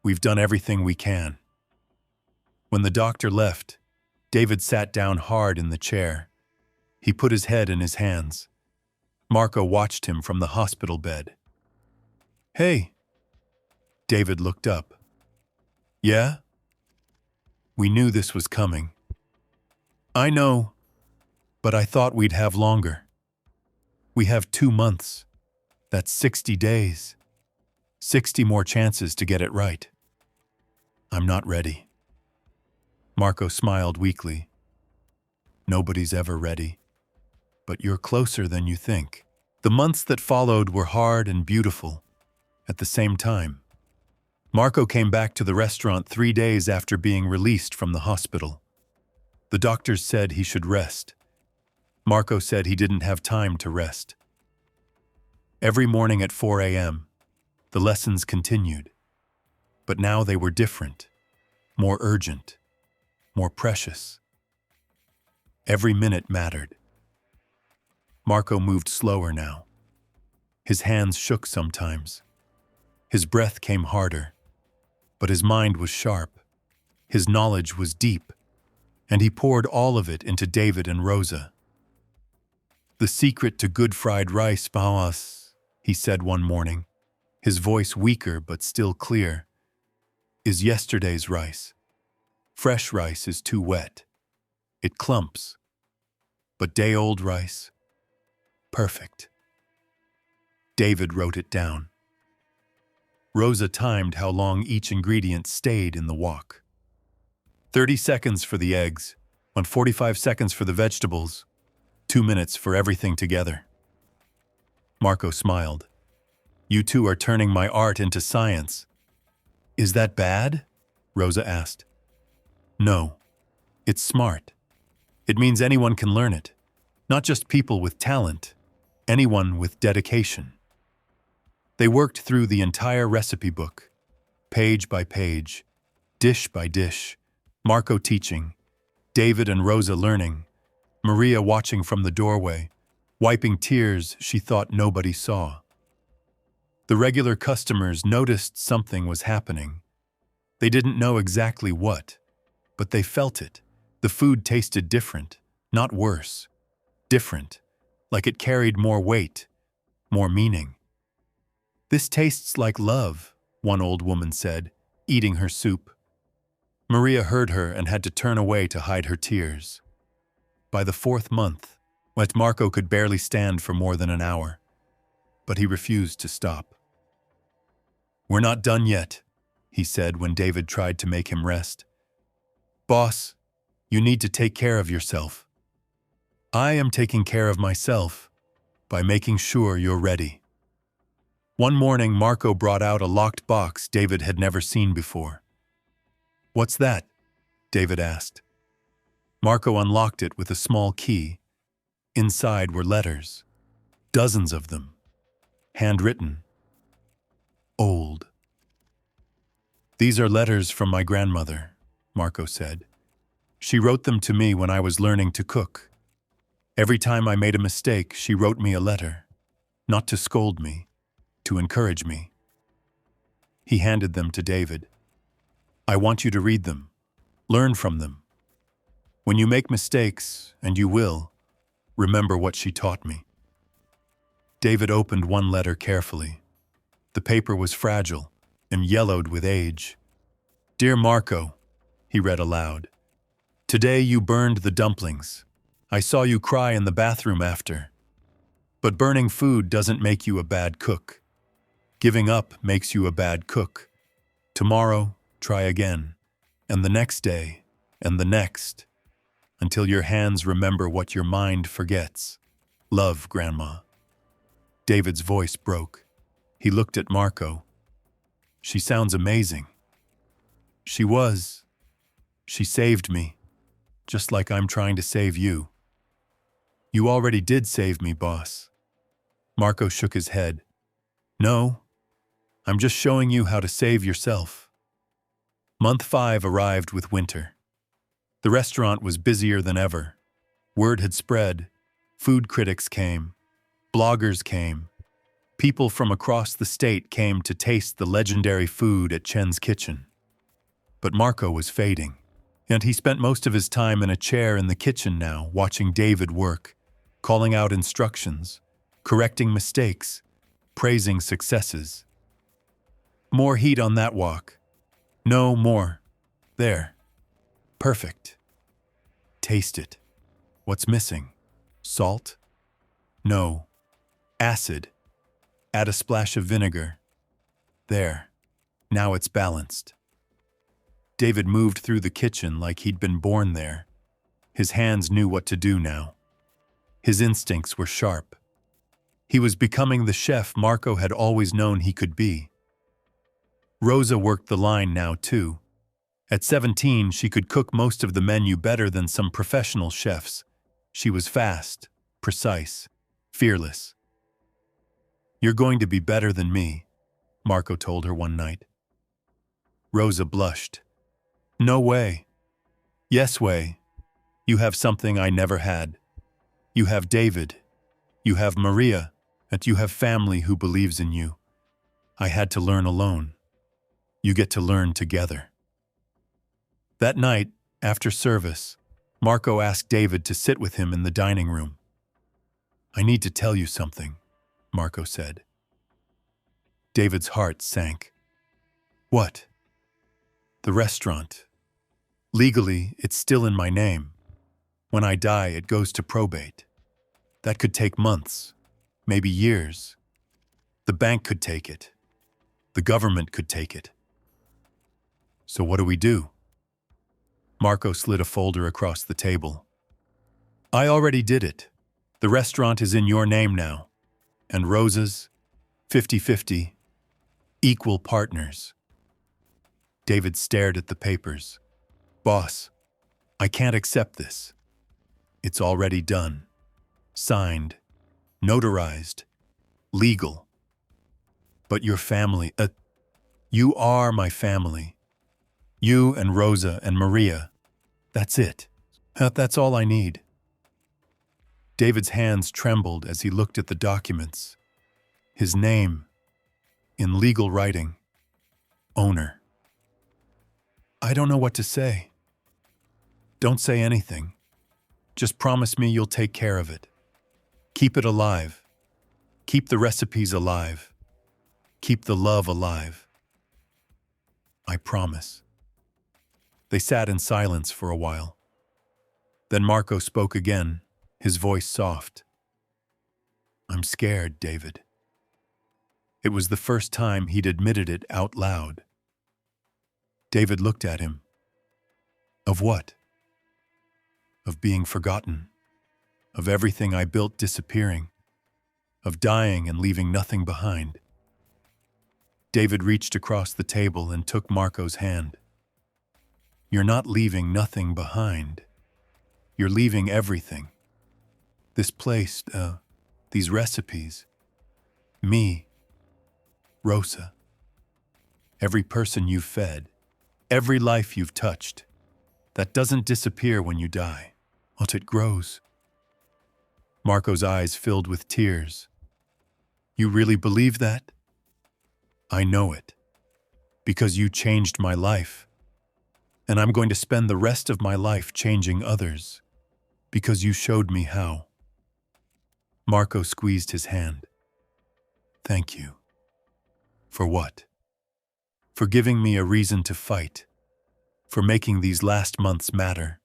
Speaker 1: We've done everything we can. When the doctor left, David sat down hard in the chair. He put his head in his hands. Marco watched him from the hospital bed. Hey. David looked up. Yeah? We knew this was coming. I know, but I thought we'd have longer. We have 2 months. That's 60 days. 60 more chances to get it right. I'm not ready. Marco smiled weakly. Nobody's ever ready. But you're closer than you think. The months that followed were hard and beautiful at the same time. Marco came back to the restaurant 3 days after being released from the hospital. The doctors said he should rest. Marco said he didn't have time to rest. Every morning at 4 a.m., the lessons continued. But now they were different, more urgent, more precious. Every minute mattered. Marco moved slower now. His hands shook sometimes. His breath came harder. But his mind was sharp. His knowledge was deep. And he poured all of it into David and Rosa. The secret to good fried rice, Bawas, he said one morning, his voice weaker but still clear, is yesterday's rice. Fresh rice is too wet. It clumps. But day-old rice, perfect. David wrote it down. Rosa timed how long each ingredient stayed in the wok. 30 seconds for the eggs, 145 seconds for the vegetables, 2 minutes for everything together. Marco smiled. You two are turning my art into science. Is that bad? Rosa asked. No, it's smart. It means anyone can learn it, not just people with talent, anyone with dedication. They worked through the entire recipe book, page by page, dish by dish, Marco teaching, David and Rosa learning, Maria watching from the doorway, wiping tears she thought nobody saw. The regular customers noticed something was happening. They didn't know exactly what, but they felt it. The food tasted different, not worse. Different, like it carried more weight, more meaning. This tastes like love, one old woman said, eating her soup. Maria heard her and had to turn away to hide her tears. By the 4th month, Marco could barely stand for more than an hour, but he refused to stop. We're not done yet, he said when David tried to make him rest. Boss, you need to take care of yourself. I am taking care of myself by making sure you're ready. One morning, Marco brought out a locked box David had never seen before. What's that? David asked. Marco unlocked it with a small key. Inside were letters, dozens of them, handwritten, old. These are letters from my grandmother, Marco said. She wrote them to me when I was learning to cook. Every time I made a mistake, she wrote me a letter, not to scold me, to encourage me. He handed them to David. I want you to read them, learn from them. When you make mistakes, and you will, remember what she taught me. David opened one letter carefully. The paper was fragile and yellowed with age. Dear Marco, he read aloud. Today you burned the dumplings. I saw you cry in the bathroom after. But burning food doesn't make you a bad cook. Giving up makes you a bad cook. Tomorrow, try again, and the next day, and the next, until your hands remember what your mind forgets. Love, Grandma. David's voice broke. He looked at Marco. She sounds amazing. She was. She saved me, just like I'm trying to save you. You already did save me, boss. Marco shook his head. No, I'm just showing you how to save yourself. Month 5 arrived with winter. The restaurant was busier than ever. Word had spread. Food critics came. Bloggers came. People from across the state came to taste the legendary food at Chen's kitchen. But Marco was fading, and he spent most of his time in a chair in the kitchen now, watching David work, calling out instructions, correcting mistakes, praising successes. More heat on that wok. No more. There. Perfect. Taste it. What's missing? Salt? No. Acid. Add a splash of vinegar. There. Now it's balanced. David moved through the kitchen like he'd been born there. His hands knew what to do now. His instincts were sharp. He was becoming the chef Marco had always known he could be. Rosa worked the line now, too. At 17, she could cook most of the menu better than some professional chefs. She was fast, precise, fearless. "You're going to be better than me," Marco told her one night. Rosa blushed. "No way." "Yes way. You have something I never had. You have David. You have Maria, and you have family who believes in you. I had to learn alone. You get to learn together." That night, after service, Marco asked David to sit with him in the dining room. "I need to tell you something," Marco said. David's heart sank. "What?" "The restaurant. Legally, it's still in my name. When I die, it goes to probate. That could take months, maybe years. The bank could take it. The government could take it. So what do we do?" Marco slid a folder across the table. "I already did it. The restaurant is in your name now. And Rosa's, 50-50, equal partners." David stared at the papers. "Boss, I can't accept this. It's already done. Signed. Notarized. Legal. But your family, you are my family. You and Rosa and Maria. That's it. That's all I need." David's hands trembled as he looked at the documents. His name, in legal writing, owner. "I don't know what to say." "Don't say anything. Just promise me you'll take care of it. Keep it alive. Keep the recipes alive. Keep the love alive." "I promise." They sat in silence for a while. Then Marco spoke again, his voice soft. "I'm scared, David." It was the first time he'd admitted it out loud. David looked at him. "Of what?" "Of being forgotten. Of everything I built disappearing. Of dying and leaving nothing behind." David reached across the table and took Marco's hand. "You're not leaving nothing behind. You're leaving everything. This place, these recipes. Me. Rosa. Every person you've fed. Every life you've touched. That doesn't disappear when you die, but it grows." Marco's eyes filled with tears. "You really believe that?" "I know it. Because you changed my life. And I'm going to spend the rest of my life changing others. Because you showed me how." Marco squeezed his hand. "Thank you." "For what?" "For giving me a reason to fight. For making these last months matter.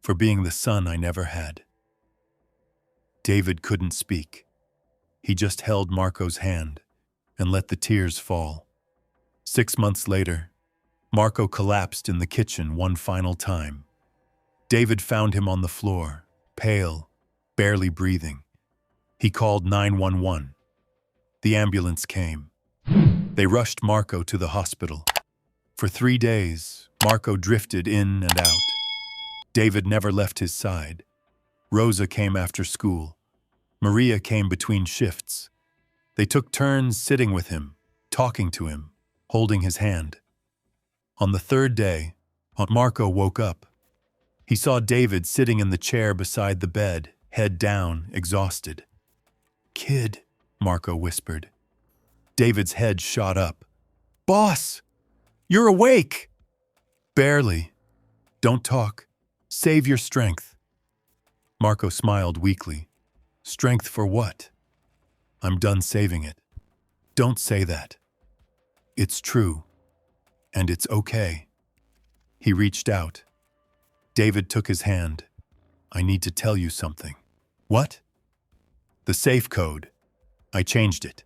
Speaker 1: For being the son I never had." David couldn't speak. He just held Marco's hand and let the tears fall. 6 months later, Marco collapsed in the kitchen one final time. David found him on the floor, pale, barely breathing. He called 911. The ambulance came. They rushed Marco to the hospital. For 3 days, Marco drifted in and out. David never left his side. Rosa came after school. Maria came between shifts. They took turns sitting with him, talking to him, holding his hand. On the third day, Marco woke up. He saw David sitting in the chair beside the bed, head down, exhausted. "Kid," Marco whispered. David's head shot up. "Boss! You're awake!" "Barely. Don't talk. Save your strength." Marco smiled weakly. "Strength for what?" "I'm done saving it." "Don't say that." "It's true. And it's okay." He reached out. David took his hand. "I need to tell you something." "What?" "The safe code. I changed it."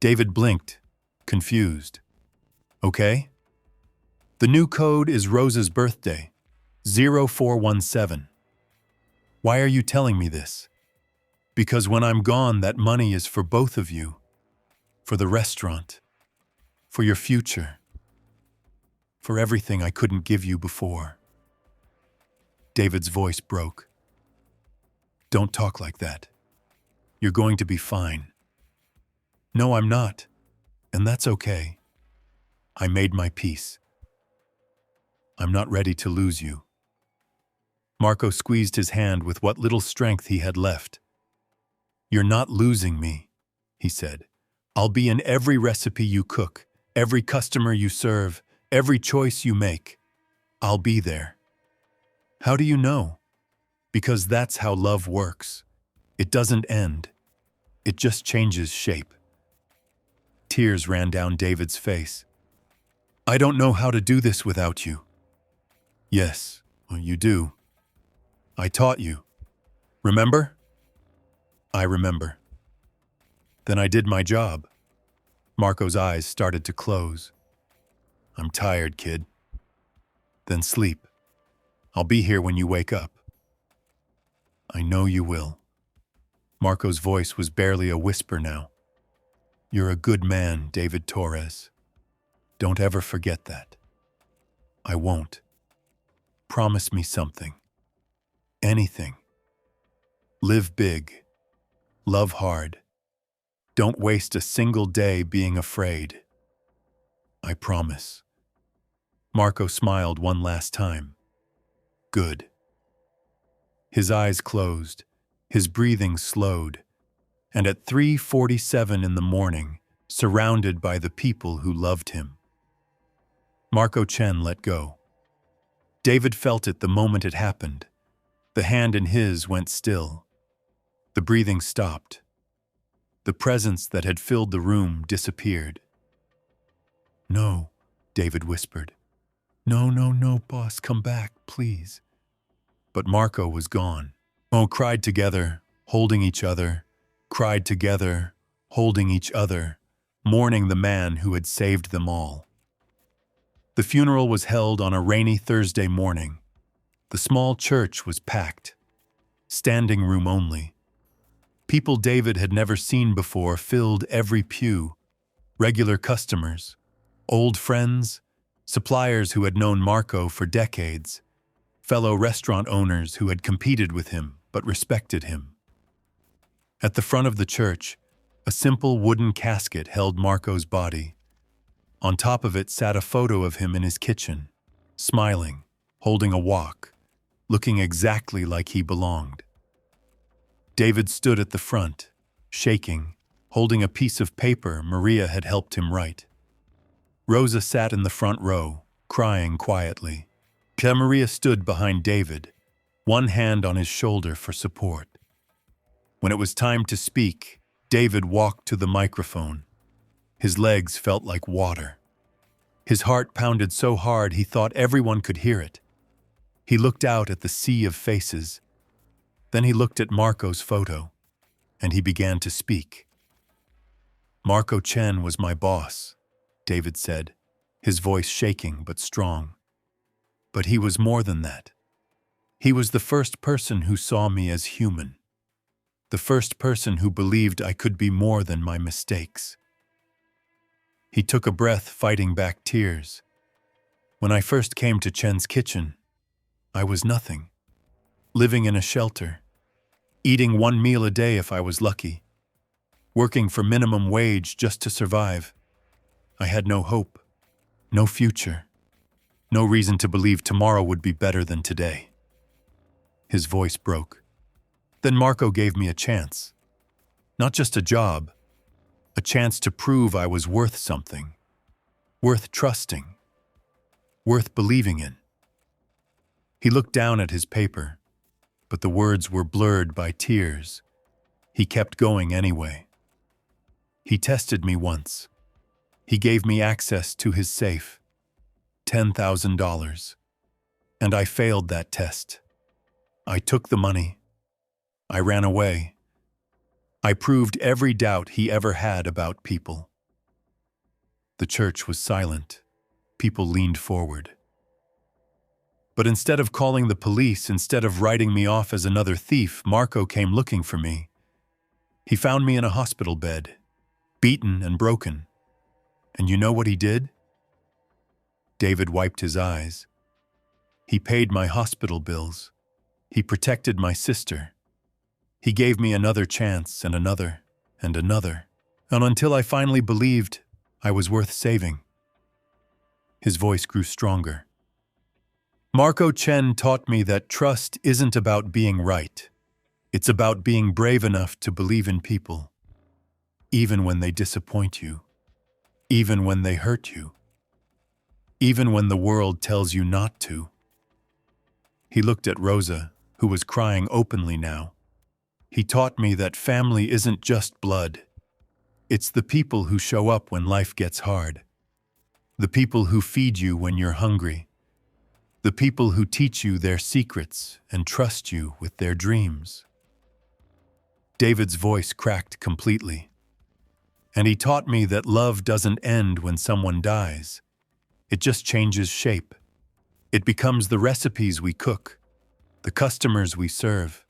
Speaker 1: David blinked, confused. "Okay?" "The new code is Rosa's birthday, 0417. "Why are you telling me this?" "Because when I'm gone, that money is for both of you. For the restaurant. For your future. For everything I couldn't give you before." David's voice broke. "Don't talk like that. You're going to be fine." "No, I'm not. And that's okay. I made my peace. I'm not ready to lose you." Marco squeezed his hand with what little strength he had left. "You're not losing me," he said. "I'll be in every recipe you cook, every customer you serve, every choice you make. I'll be there." "How do you know?" "Because that's how love works. It doesn't end. It just changes shape." Tears ran down David's face. "I don't know how to do this without you." "Yes, well, you do. I taught you. Remember?" "I remember." "Then I did my job." Marco's eyes started to close. "I'm tired, kid." "Then sleep. I'll be here when you wake up." "I know you will." Marco's voice was barely a whisper now. "You're a good man, David Torres. Don't ever forget that." "I won't." "Promise me something. Anything. Live big. Love hard. Don't waste a single day being afraid." "I promise." Marco smiled one last time. "Good." His eyes closed, his breathing slowed, and at 3:47 in the morning, surrounded by the people who loved him, Marco Chen let go. David felt it the moment it happened. The hand in his went still. The breathing stopped. The presence that had filled the room disappeared. "No," David whispered. "No, no, no, boss, come back, please." But Marco was gone. Oh, cried together, holding each other, cried together, holding each other, mourning the man who had saved them all. The funeral was held on a rainy Thursday morning. The small church was packed. Standing room only. People David had never seen before filled every pew. Regular customers, old friends, suppliers who had known Marco for decades, fellow restaurant owners who had competed with him but respected him. At the front of the church, a simple wooden casket held Marco's body. On top of it sat a photo of him in his kitchen, smiling, holding a wok, looking exactly like he belonged. David stood at the front, shaking, holding a piece of paper Maria had helped him write. Rosa sat in the front row, crying quietly. Maria stood behind David, one hand on his shoulder for support. When it was time to speak, David walked to the microphone. His legs felt like water. His heart pounded so hard he thought everyone could hear it. He looked out at the sea of faces. Then he looked at Marco's photo, and he began to speak. "Marco Chen was my boss," David said, his voice shaking but strong. "But he was more than that. He was the first person who saw me as human. The first person who believed I could be more than my mistakes." He took a breath, fighting back tears. "When I first came to Chen's kitchen, I was nothing, living in a shelter. eating one meal a day if I was lucky, working for minimum wage just to survive. I had no hope, no future, no reason to believe tomorrow would be better than today. His voice broke. Then Marco gave me a chance. Not just a job, a chance to prove I was worth something, worth trusting, worth believing in. He looked down at his paper, but the words were blurred by tears. He kept going anyway. He tested me once. He gave me access to his safe, $10,000. And I failed that test. I took the money. I ran away. I proved every doubt he ever had about people. The church was silent. People leaned forward. But instead of calling the police, instead of writing me off as another thief, Marco came looking for me. He found me in a hospital bed, beaten and broken. And you know what he did? David wiped his eyes. He paid my hospital bills. He protected my sister. He gave me another chance and another and another, and until I finally believed I was worth saving. His voice grew stronger. Marco Chen taught me that trust isn't about being right. It's about being brave enough to believe in people, even when they disappoint you, even when they hurt you, even when the world tells you not to. He looked at Rosa, who was crying openly now. He taught me that family isn't just blood. It's the people who show up when life gets hard. The people who feed you when you're hungry. The people who teach you their secrets and trust you with their dreams. David's voice cracked completely. And he taught me that love doesn't end when someone dies. It just changes shape. It becomes the recipes we cook, the customers we serve,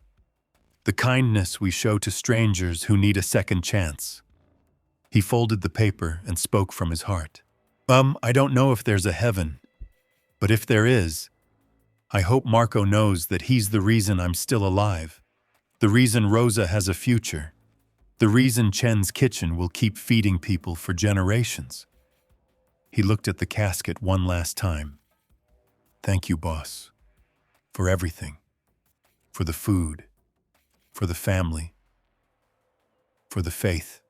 Speaker 1: the kindness we show to strangers who need a second chance. He folded the paper and spoke from his heart. I don't know if there's a heaven, but if there is, I hope Marco knows that he's the reason I'm still alive, the reason Rosa has a future, the reason Chen's kitchen will keep feeding people for generations. He looked at the casket one last time. Thank you, boss, for everything, for the food, for the family, for the faith.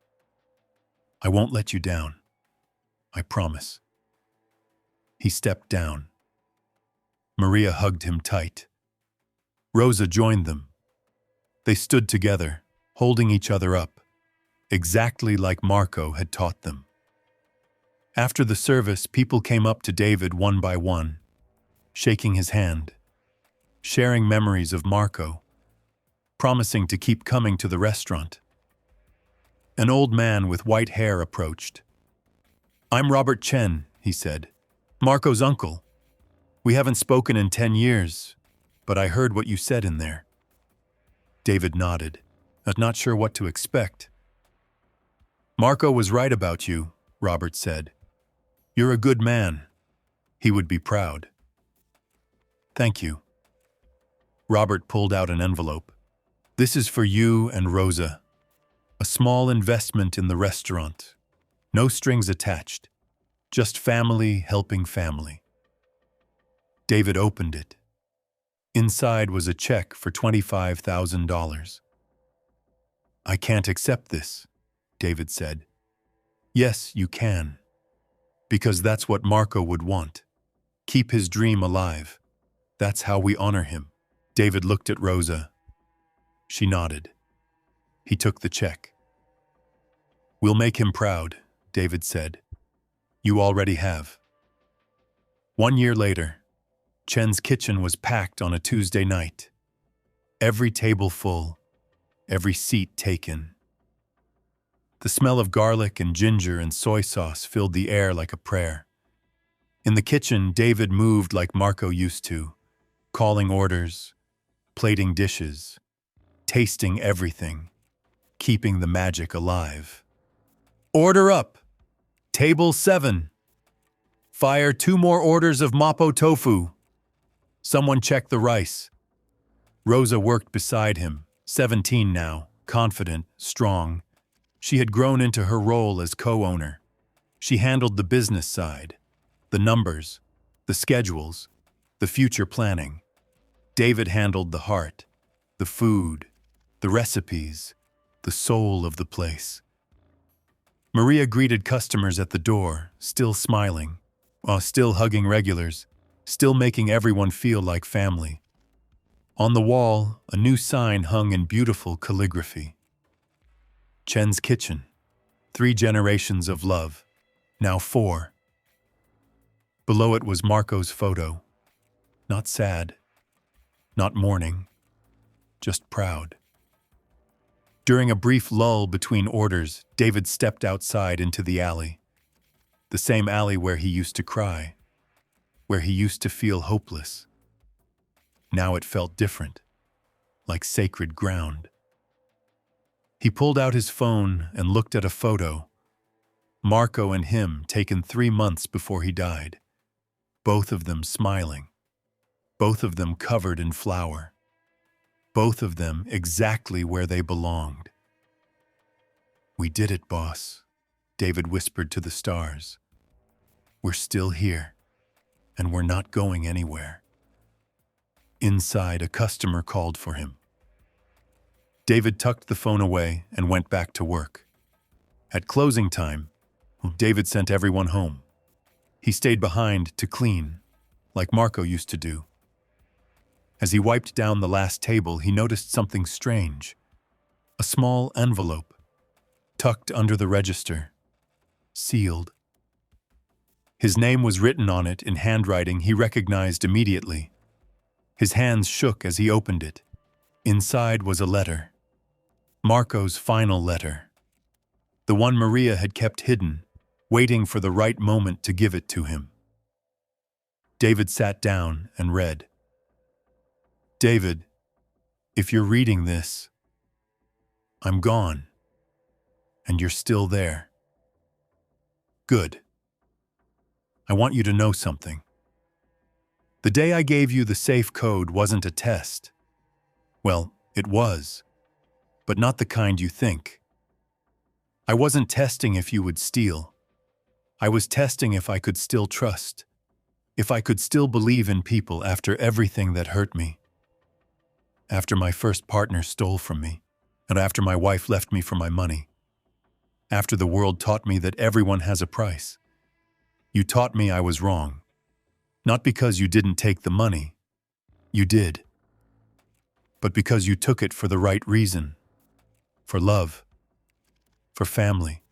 Speaker 1: I won't let you down. I promise. He stepped down. Maria hugged him tight. Rosa joined them. They stood together, holding each other up, exactly like Marco had taught them. After the service, people came up to David one by one, shaking his hand, sharing memories of Marco, promising to keep coming to the restaurant. An old man with white hair approached. "I'm Robert Chen," he said, "Marco's uncle. We haven't spoken in 10 years, but I heard what you said in there." David nodded, not sure what to expect. "Marco was right about you," Robert said. "You're a good man. He would be proud." "Thank you." Robert pulled out an envelope. "This is for you and Rosa. A small investment in the restaurant. No strings attached. Just family helping family." David opened it. Inside was a check for $25,000. "I can't accept this," David said. "Yes, you can. Because that's what Marco would want. Keep his dream alive. That's how we honor him." David looked at Rosa. She nodded. He took the check. "We'll make him proud," David said. "You already have." 1 year later, Chen's kitchen was packed on a Tuesday night. Every table full, every seat taken. The smell of garlic and ginger and soy sauce filled the air like a prayer. In the kitchen, David moved like Marco used to, calling orders, plating dishes, tasting everything, keeping the magic alive. "Order up! Table 7. Fire 2 more orders of mapo tofu. Someone check the rice." Rosa worked beside him, 17 now, confident, strong. She had grown into her role as co-owner. She handled the business side, the numbers, the schedules, the future planning. David handled the heart, the food, the recipes, the soul of the place. Maria greeted customers at the door, still smiling, while still hugging regulars, still making everyone feel like family. On the wall, a new sign hung in beautiful calligraphy. Chen's kitchen. 3 generations of love. Now 4. Below it was Marco's photo. Not sad. Not mourning. Just proud. During a brief lull between orders, David stepped outside into the alley. The same alley where he used to cry. Where he used to feel hopeless. Now it felt different. Like sacred ground. He pulled out his phone and looked at a photo. Marco and him taken 3 months before he died. Both of them smiling. Both of them covered in flour. Both of them exactly where they belonged. "We did it, boss," David whispered to the stars. "We're still here, and we're not going anywhere." Inside, a customer called for him. David tucked the phone away and went back to work. At closing time, David sent everyone home. He stayed behind to clean, like Marco used to do. As he wiped down the last table, he noticed something strange. A small envelope, tucked under the register, sealed. His name was written on it in handwriting he recognized immediately. His hands shook as he opened it. Inside was a letter. Marco's final letter. The one Maria had kept hidden, waiting for the right moment to give it to him. David sat down and read. "David, if you're reading this, I'm gone, and you're still there. Good. I want you to know something. The day I gave you the safe code wasn't a test. Well, it was, but not the kind you think. I wasn't testing if you would steal. I was testing if I could still trust, if I could still believe in people after everything that hurt me. After my first partner stole from me, and after my wife left me for my money. After the world taught me that everyone has a price. You taught me I was wrong. Not because you didn't take the money. You did. But because you took it for the right reason. For love. For family.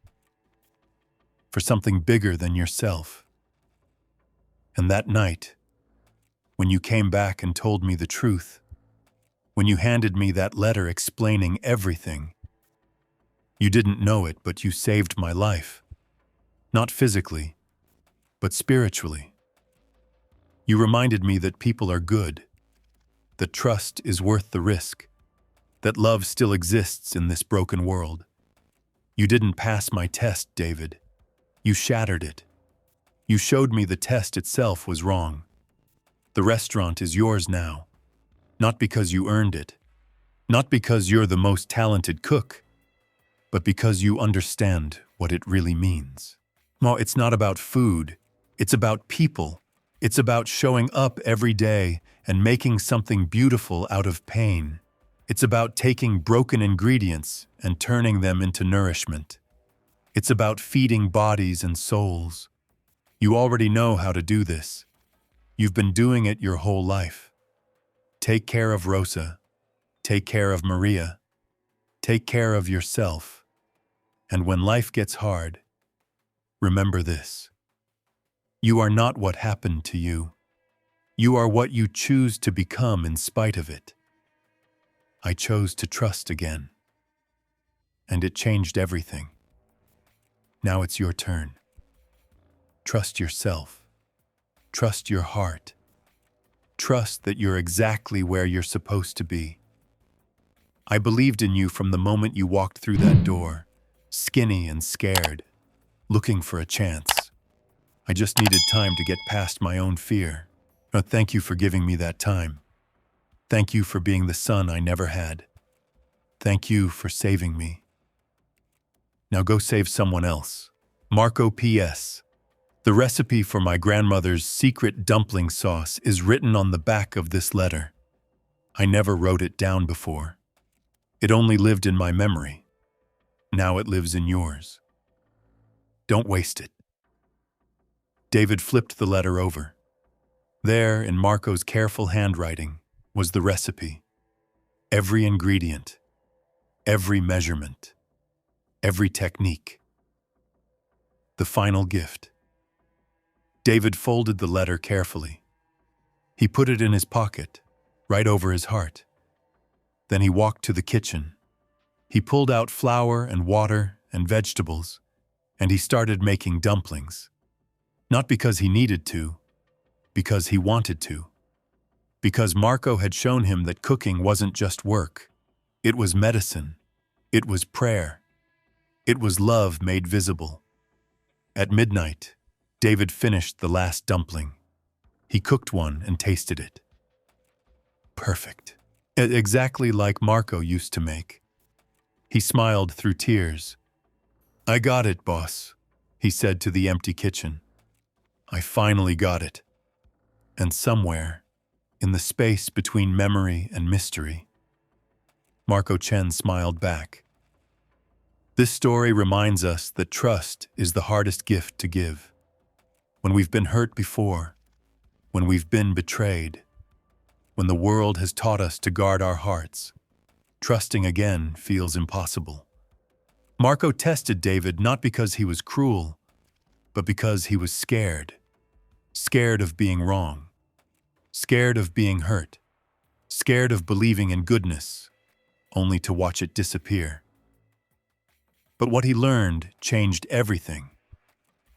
Speaker 1: For something bigger than yourself. And that night, when you came back and told me the truth, when you handed me that letter explaining everything, you didn't know it, but you saved my life. Not physically, but spiritually. You reminded me that people are good, that trust is worth the risk, that love still exists in this broken world. You didn't pass my test, David. You shattered it. You showed me the test itself was wrong. The restaurant is yours now. Not because you earned it. Not because you're the most talented cook. But because you understand what it really means. Ma, it's not about food. It's about people. It's about showing up every day and making something beautiful out of pain. It's about taking broken ingredients and turning them into nourishment. It's about feeding bodies and souls. You already know how to do this. You've been doing it your whole life. Take care of Rosa. Take care of Maria. Take care of yourself. And when life gets hard, remember this. You are not what happened to you. You are what you choose to become in spite of it. I chose to trust again. And it changed everything. Now it's your turn. Trust yourself. Trust your heart. Trust that you're exactly where you're supposed to be. I believed in you from the moment you walked through that door, skinny and scared, looking for a chance. I just needed time to get past my own fear. But thank you for giving me that time. Thank you for being the son I never had. Thank you for saving me. Now go save someone else. Marco P.S. The recipe for my grandmother's secret dumpling sauce is written on the back of this letter. I never wrote it down before. It only lived in my memory. Now it lives in yours. Don't waste it. David flipped the letter over. There, in Marco's careful handwriting, was the recipe. Every ingredient, every measurement, every technique. The final gift. David folded the letter carefully. He put it in his pocket, right over his heart. Then he walked to the kitchen. He pulled out flour and water and vegetables, and he started making dumplings. Not because he needed to, because he wanted to. Because Marco had shown him that cooking wasn't just work. It was medicine. It was prayer. It was love made visible. At midnight, David finished the last dumpling. He cooked one and tasted it. Perfect. Exactly like Marco used to make. He smiled through tears. I got it, boss, he said to the empty kitchen. I finally got it. And somewhere, in the space between memory and mystery, Marco Chen smiled back. This story reminds us that trust is the hardest gift to give. When we've been hurt before, when we've been betrayed, when the world has taught us to guard our hearts, trusting again feels impossible. Marco tested David not because he was cruel, but because he was scared. Scared of being wrong. Scared of being hurt. Scared of believing in goodness, only to watch it disappear. But what he learned changed everything.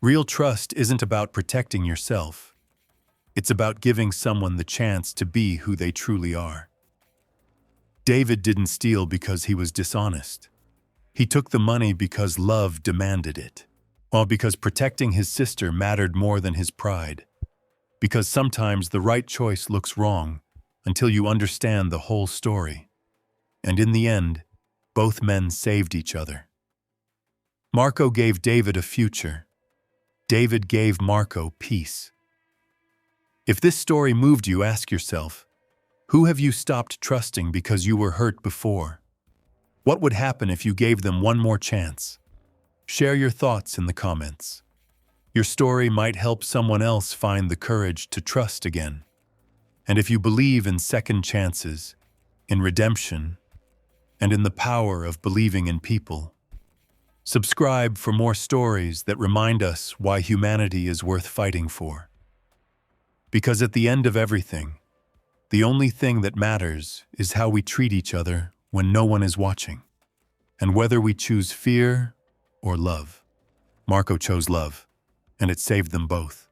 Speaker 1: Real trust isn't about protecting yourself. It's about giving someone the chance to be who they truly are. David didn't steal because he was dishonest. He took the money because love demanded it, or because protecting his sister mattered more than his pride. Because sometimes the right choice looks wrong until you understand the whole story. And in the end, both men saved each other. Marco gave David a future. David gave Marco peace. If this story moved you, ask yourself, who have you stopped trusting because you were hurt before? What would happen if you gave them one more chance? Share your thoughts in the comments. Your story might help someone else find the courage to trust again. And if you believe in second chances, in redemption, and in the power of believing in people, subscribe for more stories that remind us why humanity is worth fighting for. Because at the end of everything, the only thing that matters is how we treat each other when no one is watching, and whether we choose fear or love. Marco chose love, and it saved them both.